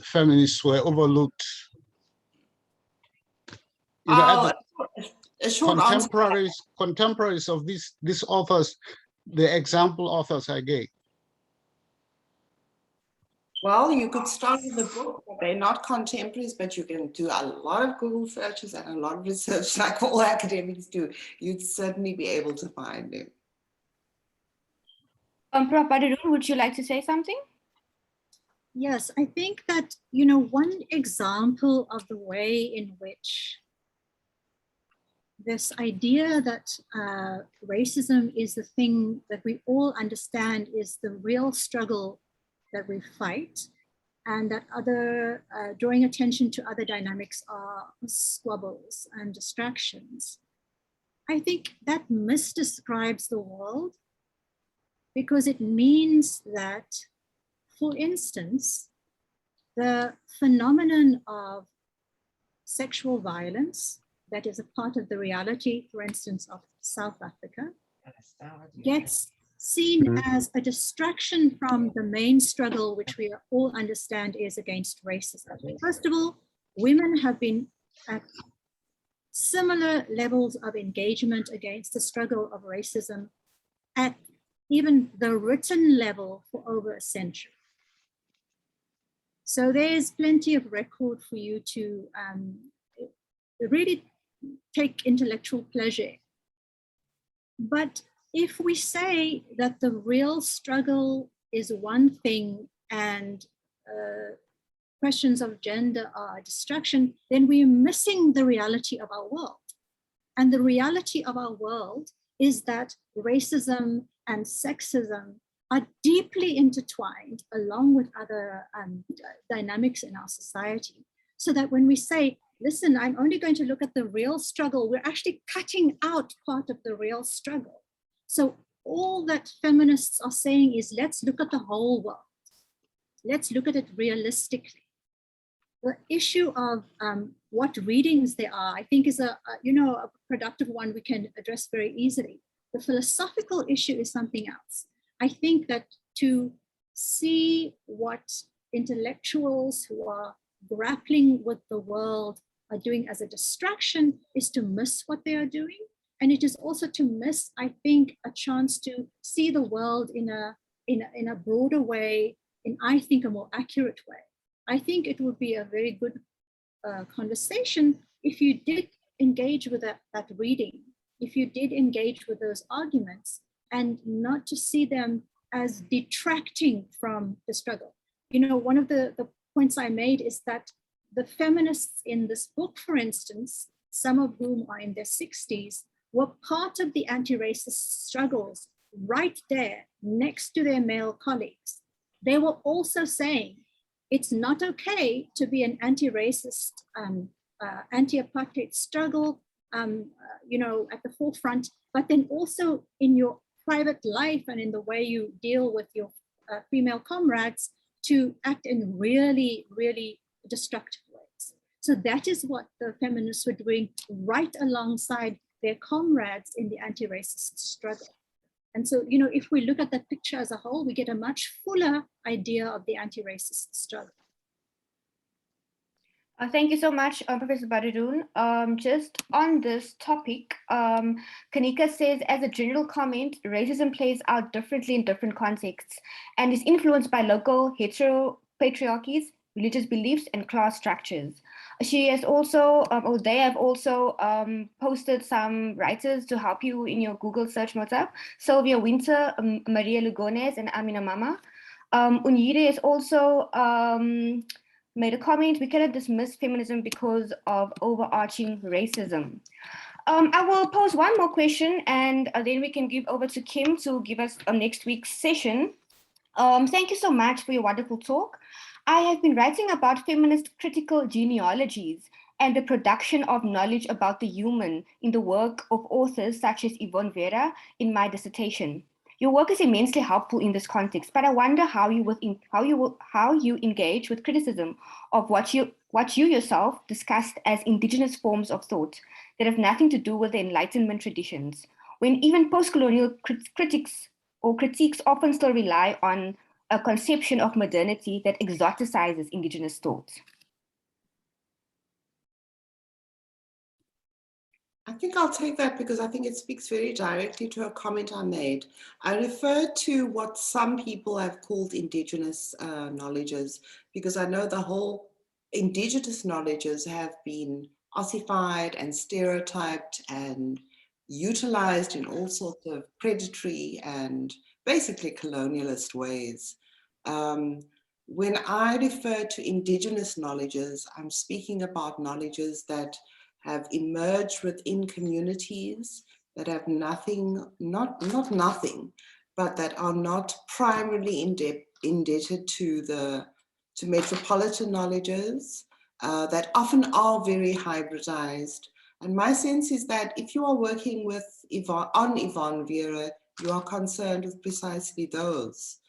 S8: feminists were overlooked. You know, contemporaries of these authors, the example authors I gave.
S3: Well, you could start with the book, but they're not contemporaries, but you can do a lot of Google searches and a lot of research like all academics do. You'd certainly be able to find them.
S1: Prof. Baderoon, would you like to say something?
S4: Yes, I think that, you know, one example of the way in which this idea that racism is the thing that we all understand is the real struggle that we fight, and that other drawing attention to other dynamics are squabbles and distractions. I think that misdescribes the world, because it means that, for instance, the phenomenon of sexual violence that is a part of the reality, for instance, of South Africa, gets seen as a distraction from the main struggle, which we all understand is against racism. First of all, women have been at similar levels of engagement against the struggle of racism at even the written level for over a century. So there's plenty of record for you to really take intellectual pleasure. But if we say that the real struggle is one thing and questions of gender are a distraction, then we're missing the reality of our world. And the reality of our world is that racism and sexism are deeply intertwined along with other dynamics in our society. So that when we say, listen, I'm only going to look at the real struggle, we're actually cutting out part of the real struggle. So all that feminists are saying is, let's look at the whole world. Let's look at it realistically. The issue of what readings there are, I think is a productive one we can address very easily. The philosophical issue is something else. I think that to see what intellectuals who are grappling with the world are doing as a distraction is to miss what they are doing. And it is also to miss, I think, a chance to see the world in a broader way, in, I think, a more accurate way. I think it would be a very good conversation if you did engage with that reading, if you did engage with those arguments, and not to see them as detracting from the struggle. You know, one of the points I made is that the feminists in this book, for instance, some of whom are in their 60s, were part of the anti-racist struggles right there next to their male colleagues. They were also saying, it's not okay to be an anti-racist, anti-apartheid struggle, at the forefront, but then also in your private life and in the way you deal with your female comrades to act in really, really destructive ways. So that is what the feminists were doing right alongside their comrades in the anti-racist struggle. And so, if we look at that picture as a whole, we get a much fuller idea of the anti-racist struggle.
S1: Thank you so much, Professor Baderoon. Just on this topic, Kanika says, as a general comment, racism plays out differently in different contexts and is influenced by local heteropatriarchies, religious beliefs, and class structures. She has also, or they have also posted some writers to help you in your Google search motor. Sylvia Winter, Maria Lugones, and Amina Mama. Unyide has also made a comment, we cannot dismiss feminism because of overarching racism. I will pose one more question and then we can give over to Kim to give us next week's session. Thank you so much for your wonderful talk. I have been writing about feminist critical genealogies and the production of knowledge about the human in the work of authors such as Yvonne Vera in my dissertation. Your work is immensely helpful in this context, but I wonder how you engage with criticism of what you yourself discussed as indigenous forms of thought that have nothing to do with the Enlightenment traditions, when even post-colonial critiques often still rely on a conception of modernity that exoticizes indigenous thought.
S3: I think I'll take that because I think it speaks very directly to a comment I made. I referred to what some people have called indigenous knowledges, because I know the whole indigenous knowledges have been ossified and stereotyped and utilized in all sorts of predatory and basically colonialist ways. When I refer to indigenous knowledges, I'm speaking about knowledges that have emerged within communities that have nothing, not nothing, but that are not primarily indebted to metropolitan knowledges that often are very hybridized. And my sense is that if you are working with Yvonne Vera, you are concerned with precisely those.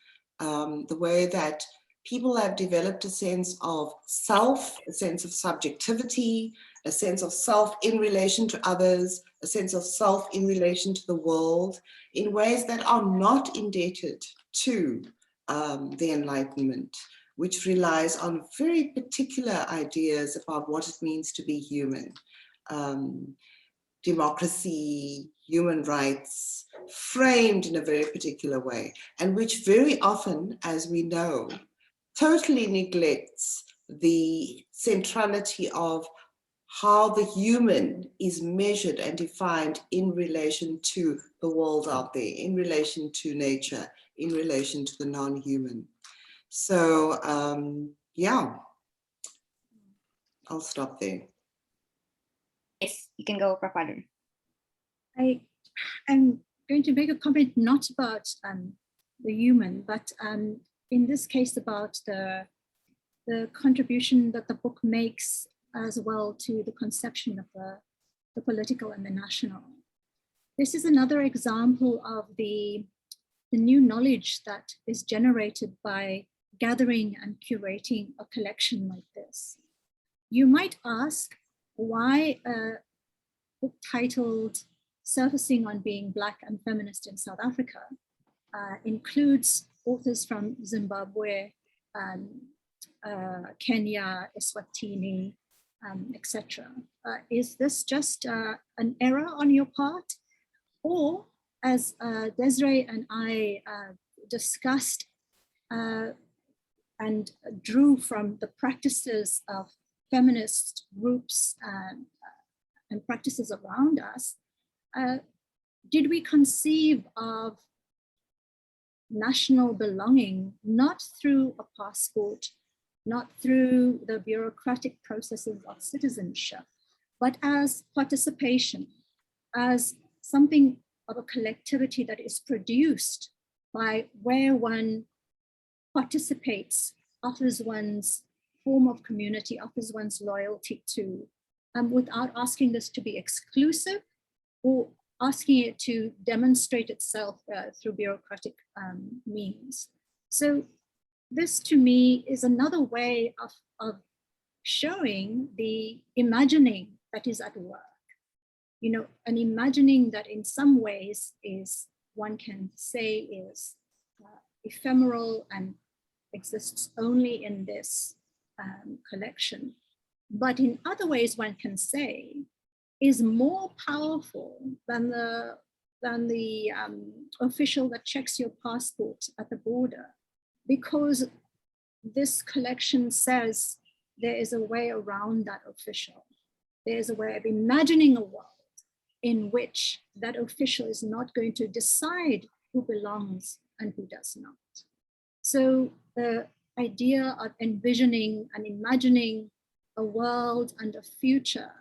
S3: The way that people have developed a sense of self, a sense of subjectivity, a sense of self in relation to others, a sense of self in relation to the world, in ways that are not indebted to the Enlightenment, which relies on very particular ideas about what it means to be human. Democracy, human rights, framed in a very particular way, and which very often, as we know, totally neglects the centrality of how the human is measured and defined in relation to the world out there, in relation to nature, in relation to the non-human. So yeah, I'll stop there.
S1: Yes, you can go, Baderoon.
S4: I'm going to make a comment not about the human, but in this case about the contribution that the book makes as well to the conception of the political and the national. This is another example of the new knowledge that is generated by gathering and curating a collection like this. You might ask why a book titled Surfacing on Being Black and Feminist in South Africa includes authors from Zimbabwe, Kenya, Eswatini, etc. Is this just an error on your part? Or, as Desiree and I discussed and drew from the practices of feminist groups and practices around us, did we conceive of national belonging not through a passport, not through the bureaucratic processes of citizenship, but as participation, as something of a collectivity that is produced by where one participates, offers one's form of community, offers one's loyalty to, without asking this to be exclusive or asking it to demonstrate itself through bureaucratic means. So this to me is another way of showing the imagining that is at work. You know, an imagining that in some ways is, one can say, is ephemeral and exists only in this collection. But in other ways, one can say, is more powerful than the official that checks your passport at the border, because this collection says there is a way around that official. There is a way of imagining a world in which that official is not going to decide who belongs and who does not. So the idea of envisioning and imagining a world and a future,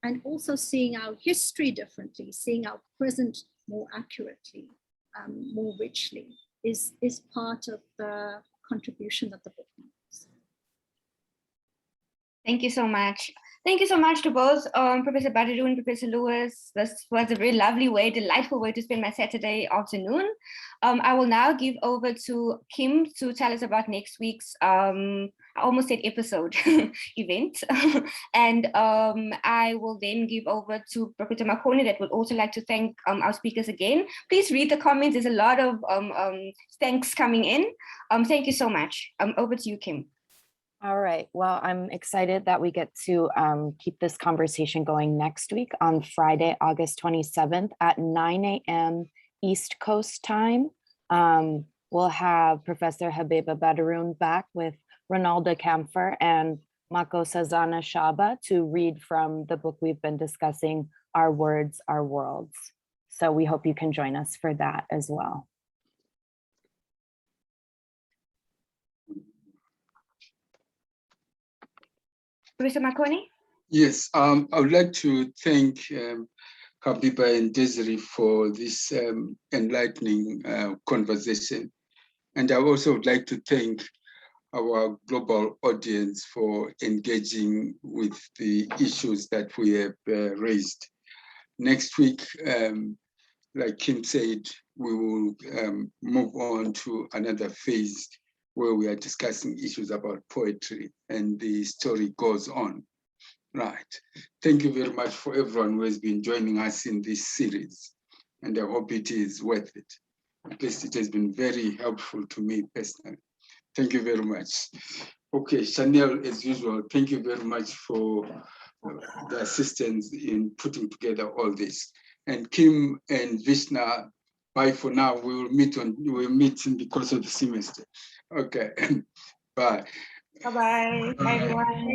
S4: and also seeing our history differently, seeing our present more accurately, more richly, is part of the contribution that the book makes.
S1: Thank you so much. Thank you so much to both Professor Baderoon and Professor Lewis. This was a very lovely way, delightful way to spend my Saturday afternoon. I will now give over to Kim to tell us about next week's, I almost said episode, event. And I will then give over to Professor Makoni that would also like to thank our speakers again. Please read the comments. There's a lot of thanks coming in. Thank you so much. Over to you, Kim.
S9: All right, well, I'm excited that we get to keep this conversation going next week on Friday, August 27th at 9 a.m. East Coast time. We'll have Professor Gabeba Baderoon back with Ronalda Kamfer and Mako Sazana Shaba to read from the book we've been discussing, Our Words, Our Worlds. So we hope you can join us for that as well.
S1: Professor Makoni?
S5: Yes, I would like to thank Gabeba and Desiree for this enlightening conversation. And I also would like to thank our global audience for engaging with the issues that we have raised. Next week, like Kim said, we will move on to another phase where we are discussing issues about poetry, and the story goes on. Right. Thank you very much for everyone who has been joining us in this series, and I hope it is worth it. At least it has been very helpful to me personally. Thank you very much. Okay, Chanel, as usual, thank you very much for the assistance in putting together all this. And Kim and Vishna, bye for now. We'll meet in the course of the semester. Okay, bye.
S1: Bye-bye, everyone.